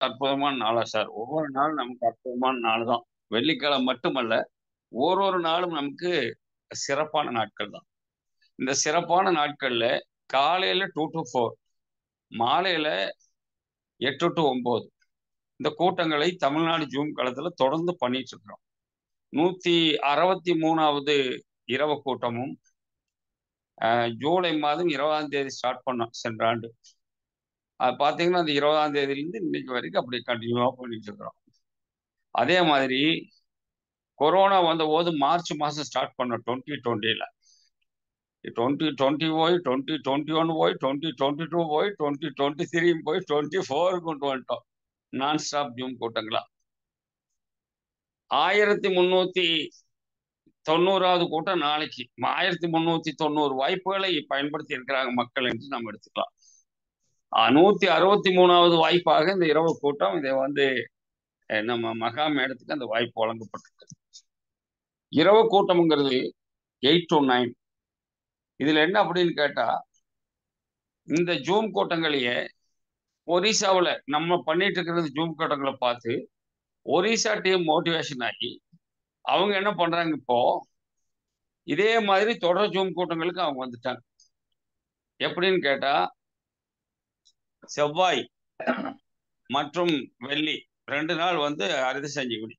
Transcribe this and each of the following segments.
அற்புதமான நாளா சார்? ஒவ்வொரு நாளும் நமக்கு அற்புதமான நாள் தான். வெள்ளிக்கிழமை மட்டுமல்ல, ஓரொரு நாளும் நமக்கு சிறப்பான நாட்கள் தான். இந்த சிறப்பான நாட்கள்ல காலையில 2 டூ 4, மாலையில 8 டூ 9 இந்த கூட்டங்களை தமிழ்நாடு ஜூம் களத்துல தொடர்ந்து பண்ணிட்டு இருக்கிறோம். 163வது இரவு கூட்டமும் ஜூலை மாதம் 20ஆம் தேதி ஸ்டார்ட் பண்ணோம் சென்ற ஆண்டு. அது பார்த்தீங்கன்னா, அந்த 20ஆம் தேதியிலிருந்து இன்னைக்கு வரைக்கும் அப்படி கன்டினியூவா பண்ணிட்டு இருக்கிறோம். அதே மாதிரி கொரோனா வந்தபோது மார்ச் மாசம் ஸ்டார்ட் பண்ணோம் 2020ல. 2020 போய், 2021 போய், 2022 போய், 2023 போய், 24 கொண்டு வந்துட்டோம். நான் ஸ்டாப் ஜூம் கூட்டங்களா. 1390வது கூட்டம் நாளைக்கு. 1390 வாய்ப்புகளை பயன்படுத்தி இருக்கிறாங்க மக்கள் என்று நாம் எடுத்துக்கலாம். 163வது வாய்ப்பாக இந்த இரவு கூட்டம் இதை வந்து நம்ம மகா மேடத்துக்கு அந்த வாய்ப்பு வழங்கப்பட்டிருக்கு. இரவு கூட்டம்ங்கிறது 8 to 9. இதுல என்ன அப்படின்னு கேட்டா, இந்த ஜூம் கூட்டங்களையே ஒரிசாவுல நம்ம பண்ணிட்டு இருக்கிறது ஜூம் கூட்டங்களை பார்த்து ஒரிசா டீம் மோட்டிவேஷன் ஆகி அவங்க என்ன பண்றாங்க இப்போ, இதே மாதிரி தொடர் ஜூம் கூட்டங்களுக்கு அவங்க வந்துட்டாங்க. எப்படின்னு கேட்டா, செவ்வாய் மற்றும் வெள்ளி 2 நாள் வந்து அறுதி சஞ்சீவனி.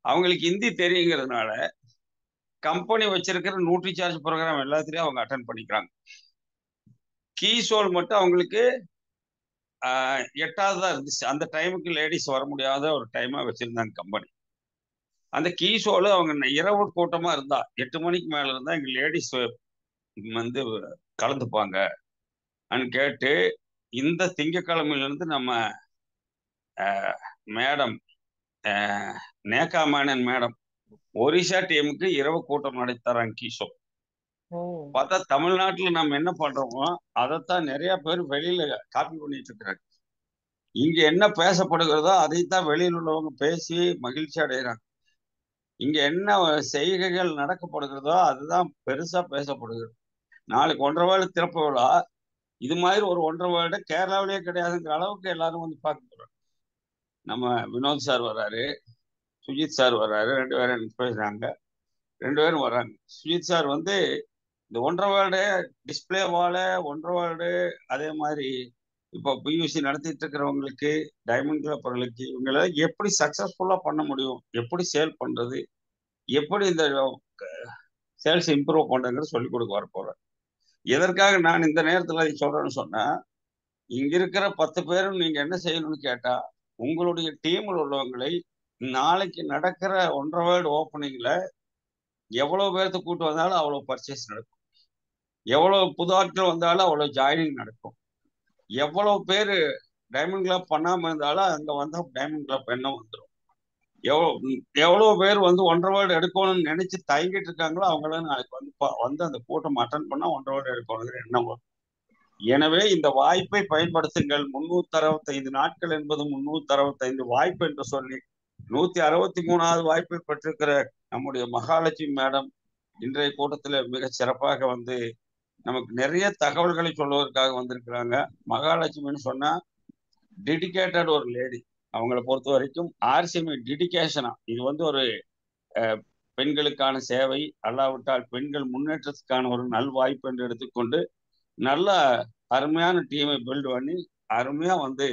அவங்களுக்கு ஹிந்தி தெரியுங்கிறதுனால கம்பெனி வச்சிருக்கிற நியூட்ரி சார்ஜ் ப்ரோக்ராம் எல்லாத்துலயும் அவங்க அட்டன் பண்ணிக்கிறாங்க. கீசோல் மட்டும் அவங்களுக்கு 8வது தான் இருந்துச்சு. அந்த டைமுக்கு லேடிஸ் வர முடியாத ஒரு டைமா வச்சிருந்தாங்க கம்பெனி. அந்த கீசோல அவங்க இரவு கூட்டமா இருந்தா 8 மணிக்கு மேல இருந்தா எங்க லேடிஸ் வந்து கலந்துப்பாங்க கேட்டு இந்த திங்கக்கிழமையிலிருந்து நம்ம மேடம் நேகா மேனன் மேடம் ஒரிசா டீமுக்கு இரவு கூட்டம் நடத்தறாங்க கீசோ. பார்த்தா தமிழ்நாட்டுல நம்ம என்ன பண்றோமோ அதைத்தான் நிறைய பேர் வெளியில காப்பி பண்ணிட்டு இருக்கிறாங்க. இங்க என்ன பேசப்படுகிறதோ அதைத்தான் வெளியில் உள்ளவங்க பேசி மகிழ்ச்சி அடைகிறாங்க. இங்க என்ன செய்கைகள் நடக்கப்படுகிறதோ அதுதான் பெருசா பேசப்படுகிறது. நாளைக்கு 1.5 வருட திறப்பு விழா, இது மாதிரி ஒரு 1.5 வருடம் கேரளாவிலேயே கிடையாதுங்கிற அளவுக்கு எல்லாரும் வந்து பார்க்க போறாங்க. நம்ம வினோத் சார் வர்றாரு, சுஜித் சார் வர்றாரு, 2 பேரும் பேசுறாங்க, 2 பேரும் வர்றாங்க. சுஜித் சார் வந்து இந்த 1.5 வருட டிஸ்பிளே வாழ 1.5 வருட அதே மாதிரி இப்போ பியூசி நடத்திட்டு இருக்கிறவங்களுக்கு, டைமண்ட் கிளப்பர்களுக்கு இவங்களை எப்படி சக்சஸ்ஃபுல்லா பண்ண முடியும், எப்படி சேல் பண்றது, எப்படி இந்த சேல்ஸ் இம்ப்ரூவ் பண்றதுங்கிற சொல்லிக் கொடுக்க வர போறேன். எதற்காக நான் இந்த நேரத்தில் அதை சொல்றேன்னு சொன்னா, இங்க இருக்கிற 10 பேரும் நீங்க என்ன செய்யணும்னு கேட்டா, உங்களுடைய டீமில் உள்ளவங்களை நாளைக்கு நடக்கிற 1.5 வருட ஓப்பனிங்ல எவ்வளவு பேர்த்த கூட்டு வந்தாலும் அவ்வளவு பர்ச்சேஸ் நடக்கும். எவ்வளவு புது ஆட்கள் வந்தாலும் அவ்வளவு ஜாயினிங் நடக்கும். எவ்வளவு பேர் டைமண்ட் கிளப் பண்ணாம இருந்தாலும் அங்க வந்தா டைமண்ட் கிளப் எண்ணம் வந்துடும். எவ்வளவு பேர் வந்து 1.5 வருடம் எடுக்கணும்னு நினைச்சு தயங்கிட்டு இருக்காங்களோ அவங்களாம் நாளைக்கு வந்து அந்த கூட்டம் அட்டன் பண்ணா 1.5 வருடம் எடுக்கணுங்கிற எண்ணம் வரும். எனவே இந்த வாய்ப்பை பயன்படுத்துங்கள். 365 நாட்கள் என்பது 365 வாய்ப்பு என்று சொல்லி 163வது வாய்ப்பை பெற்றிருக்கிற நம்முடைய மகாலட்சுமி மேடம் இன்றைய கூட்டத்தில் மிக சிறப்பாக வந்து நமக்கு நிறைய தகவல்களை சொல்வதற்காக வந்திருக்கிறாங்க. மகாலட்சுமின்னு சொன்னா டெடிகேட்டட் ஒரு லேடி. அவங்கள பொறுத்த வரைக்கும் ஆர்சிஎம்ஐ டெடிகேஷனா இது வந்து ஒரு பெண்களுக்கான சேவை, அல்லாவிட்டால் பெண்கள் முன்னேற்றத்துக்கான ஒரு நல் வாய்ப்பு என்று எடுத்துக்கொண்டு நல்ல அருமையான டீமை பில்ட் பண்ணி அருமையா வந்து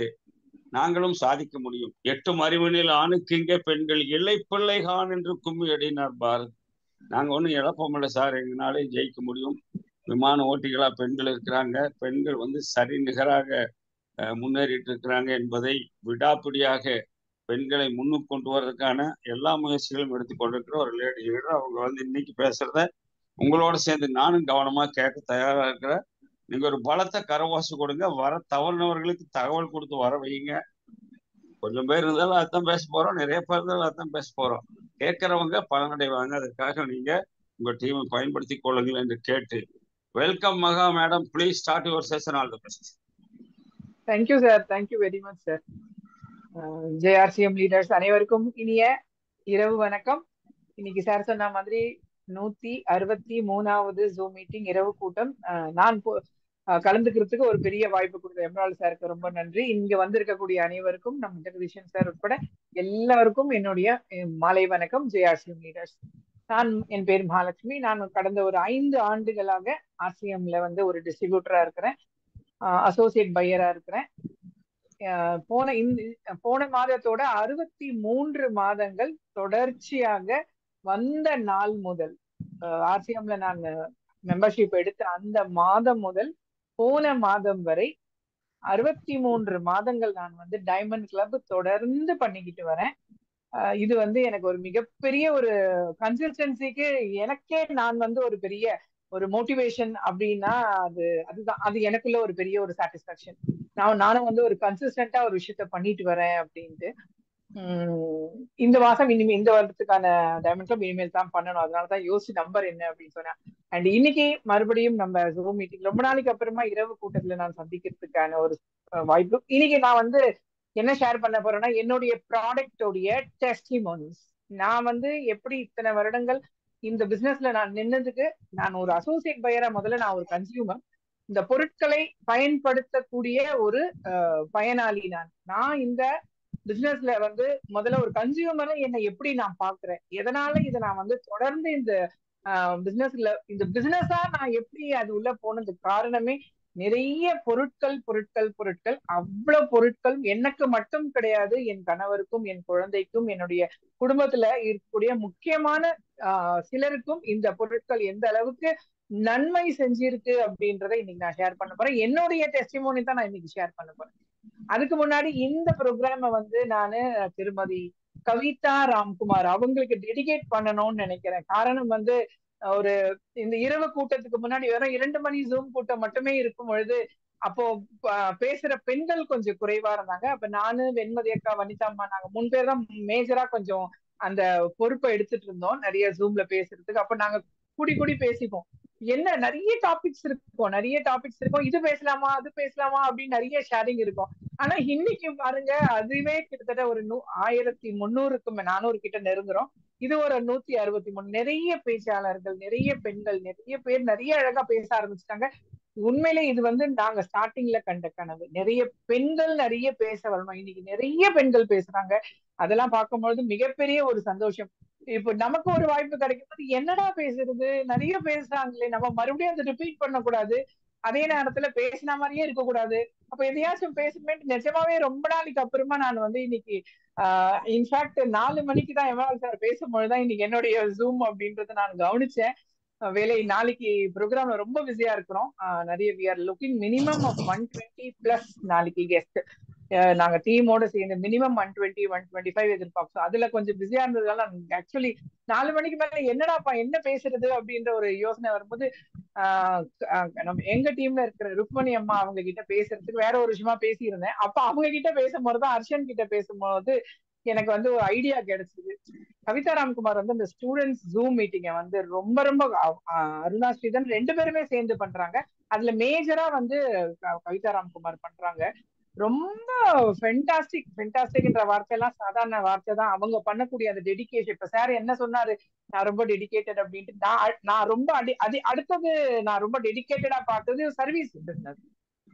நாங்களும் சாதிக்க முடியும். 8 மறுவனில் ஆணுக்கு இங்கே பெண்கள் இல்லை பிள்ளை கான் என்று கும்மி அடினார் பாரத். நாங்க ஒன்றும் இழப்பமில்லை சார், எங்களாலே ஜெயிக்க முடியும். விமான ஓட்டிகளா பெண்கள் இருக்கிறாங்க, பெண்கள் வந்து சரி நிகராக முன்னேறிட்டு இருக்கிறாங்க என்பதை விடாப்பிடியாக பெண்களை முன்னுக்கு கொண்டு வர்றதுக்கான எல்லா முயற்சிகளும் எடுத்துக்கொண்டிருக்கிற ஒரு லேடி லீடர். அவங்க வந்து இன்னைக்கு பேசுறத உங்களோட சேர்ந்து நானும் கவனமா கேட்க தயாரா இருக்கிறேன். நீங்க ஒரு பலத்தை கரவாசு கொடுங்க, வர தவறினவர்களுக்கு தகவல் கொடுத்து வர வைங்க. கொஞ்சம் பேர் இருந்தாலும் அதான் பேச போறோம், நிறைய பேர் இருந்தாலும் அதான் பேச போறோம். கேட்கிறவங்க பலனடைவாங்க. அதற்காக நீங்க உங்க டீமை பயன்படுத்தி கொள்ளுங்கள் என்று கேட்டு, welcome Maha madam, please start your session. All the best. Thank you sir, thank you very much sir. JRCM leaders அனைவருக்கும் இனிய இரவு வணக்கம். இன்னைக்கு சார் சொன்ன மாதிரி 163வது ஜூம் மீட்டிங் இரவு கூட்டம். நான் கலந்துக்கிறதுக்கு ஒரு பெரிய வாய்ப்பு கொடுத்த எம்ரால் சாருக்கு ரொம்ப நன்றி. இங்க வந்திருக்கக்கூடிய அனைவருக்கும், நம்ம ஜெகதீஷன் சார் உட்பட எல்லாருக்கும் என்னுடைய மாலை வணக்கம். ஜேஆர்சிஎம் லீடர்ஸ். என் பேர் மகாலட்சுமி. நான் கடந்த ஒரு 5 ஆண்டுகளாக ஆர்சிஎம்ல வந்து ஒரு டிஸ்ட்ரிபியூட்டரா இருக்கிறேன், அசோசியேட் பையரா இருக்கிறேன். போன மாதத்தோட 63 மாதங்கள் தொடர்ச்சியாக வந்த நாள் முதல், ஆர்சிஎம்ல நான் மெம்பர்ஷிப் எடுத்த அந்த மாதம் முதல் போன மாதம் வரை 63 மாதங்கள் நான் வந்து டைமண்ட் கிளப் தொடர்ந்து பண்ணிக்கிட்டு வரேன். இது வந்து எனக்கு ஒரு மிகப்பெரிய ஒரு கன்சிஸ்டன்சிக்கு எனக்கே நான் வந்து ஒரு பெரிய ஒரு மோட்டிவேஷன் அப்படின்னா அதுதான். அது எனக்குள்ள ஒரு பெரிய ஒரு சாட்டிஸ்பாக்சன். நானும் வந்து ஒரு கன்சிஸ்டன்டா ஒரு விஷயத்த பண்ணிட்டு வரேன் அப்படின்ட்டு. இந்த மாசம் இந்த வருடத்துக்கான டைமண்ட் கிளப் இனிமேல் தான் பண்ணணும். அதனாலதான் யோசிச்சு நம்பர் என்ன அப்படின்னு சொன்னேன். அண்ட் இன்னைக்கு மறுபடியும் நம்ம ஜூம் மீட்டிங் ரொம்ப நாளைக்கு அப்புறமா இரவு கூட்டத்துல நான் சந்திக்கிறதுக்கான ஒரு வாய்ப்பு. இன்னைக்கு நான் வந்து என்ன ஷேர் பண்ண போறேன்னா, என்னுடைய ப்ராடக்டோடைய டெஸ்டிமோனிஸ். நான் வந்து எப்படி இத்தனை வருடங்கள் இந்த பிசினஸ்ல நான் நின்னதுக்கு, நான் ஒரு அசோசியேட் பையரா முதல்ல நான் ஒரு கன்சியூமர், இந்த பொருட்களை பயன்படுத்தக்கூடிய ஒரு பயனாளி. நான் இந்த பிசினஸ்ல வந்து முதல்ல ஒரு கன்சியூமரை என்னை எப்படி நான் பாக்குறேன், எதனால இதை நான் வந்து தொடர்ந்து இந்த பிசினஸா நான் எப்படி அது உள்ள போனதுக்கு காரணமே நிறைய பொருட்கள் பொருட்கள் பொருட்கள். அவ்வளவு பொருட்கள் எனக்கு மட்டும் கிடையாது, என் கணவருக்கும் என் குழந்தைக்கும் என்னுடைய குடும்பத்துல இருக்கக்கூடிய முக்கியமான சிலருக்கும் இந்த பொருட்கள் எந்த அளவுக்கு நன்மை செஞ்சிருக்கு அப்படின்றத இன்னைக்கு நான் ஷேர் பண்ண போறேன். என்னுடைய டெஸ்டிமோனி தான் நான் இன்னைக்கு ஷேர் பண்ண போறேன். அதுக்கு முன்னாடி இந்த ப்ரோக்ராம வந்து நானு திருமதி கவிதா ராம்குமார் அவங்களுக்கு டெடிகேட் பண்ணணும்னு நினைக்கிறேன். காரணம் வந்து ஒரு இந்த இரவு கூட்டத்துக்கு முன்னாடி வெறும் 2 மணி ஜூம் கூட்டம் மட்டுமே இருக்கும் பொழுது அப்போ பேசுற பெண்கள் கொஞ்சம் குறைவா இருந்தாங்க. அப்ப நானு, வெண்மதி அக்கா, வனிதா அம்மா, நாங்க 3 பேர் தான் மேஜரா கொஞ்சம் அந்த பொறுப்பை எடுத்துட்டு இருந்தோம் நிறைய ஜூம்ல பேசுறதுக்கு. அப்ப நாங்க கூடி கூடி பேசிப்போம். என்ன நிறைய டாபிக்ஸ் இருக்கும், இது பேசலாமா அது பேசலாமா அப்படின்னு நிறைய ஷேரிங் இருக்கும். ஆனா இன்னைக்கு பாருங்க, அதுவே கிட்டத்தட்ட ஒரு 1300க்கு 400 கிட்ட நெருங்குறோம். இது ஒரு 163. நிறைய பேச்சாளர்கள், நிறைய பெண்கள், நிறைய பேர் நிறைய அழகா பேச ஆரம்பிச்சிட்டாங்க. உண்மையிலே இது வந்து நாங்க ஸ்டார்டிங்ல கண்ட கனவு. நிறைய பெண்கள் நிறைய பேச வரணும். இன்னைக்கு நிறைய பெண்கள் பேசுறாங்க. அதெல்லாம் பார்க்கும்பொழுது மிகப்பெரிய ஒரு சந்தோஷம். இப்ப நமக்கு ஒரு வாய்ப்பு கிடைக்கும் போது என்னடா பேசுறது, நிறைய பேசுறாங்களே, நம்ம மறுபடியும் அதை ரிப்பீட் பண்ணக்கூடாது, அதே நேரத்துல பேசின மாதிரியே இருக்கக்கூடாது. அப்ப எதையாச்சும் பேசுமே. நிஜமாவே ரொம்ப நாளைக்கு அப்புறமா நான் வந்து இன்னைக்கு இன்ஃபேக்ட் 4 மணிக்கு தான் எம்ஆர் சார் பேசும்பொழுதுதான் இன்னைக்கு என்னுடைய ஜூம் அப்படின்றத நான் கவனிச்சேன். வேலை நாளைக்கு ப்ரோக்ராம்ல ரொம்ப பிஸியா இருக்கிறோம். நிறைய we are looking minimum of 120+ நாளைக்கு கெஸ்ட். நாங்க டீமோட சேர்ந்து மினிமம் 120 125 எதிர்பார்ப்போம். அதுல கொஞ்சம் பிஸியா இருந்ததுனால ஆக்சுவலி 4 மணிக்கு மேல என்னடாப்பா என்ன பேசுறது அப்படின்ற ஒரு யோசனை வரும்போது நம்ம எங்க டீம்ல இருக்கிற ருக்மணி அம்மா அவங்க கிட்ட பேசுறதுக்கு வேற ஒரு விஷயமா பேசியிருந்தேன். அப்ப அவங்க கிட்ட பேசும்போதுதான் அர்ஷன் கிட்ட பேசும்போது எனக்கு வந்து ஒரு ஐடியா கிடைச்சது. கவிதா ராம்குமார் வந்து இந்த ஸ்டூடெண்ட்ஸ் ஜூம் மீட்டிங்கை வந்து ரொம்ப ரொம்ப அருணா ஸ்ரீதன் 2 பேருமே சேர்ந்து பண்றாங்க. அதுல மேஜரா வந்து கவிதா ராம்குமார் பண்றாங்க. ரொம்ப ஃபென்டாஸ்டிக்ன்ற வார்த்தை எல்லாம் சாதாரண வார்த்தை தான். அவங்க பண்ணக்கூடிய அந்த டெடிகேஷன். இப்ப சார் என்ன சொன்னாரு, நான் ரொம்ப டெடிகேட்டட் அப்படின்ட்டு. நான் ரொம்ப அடுத்தது நான் ரொம்ப டெடிகேட்டடா பார்த்தது சர்வீஸ் பிசினஸ்.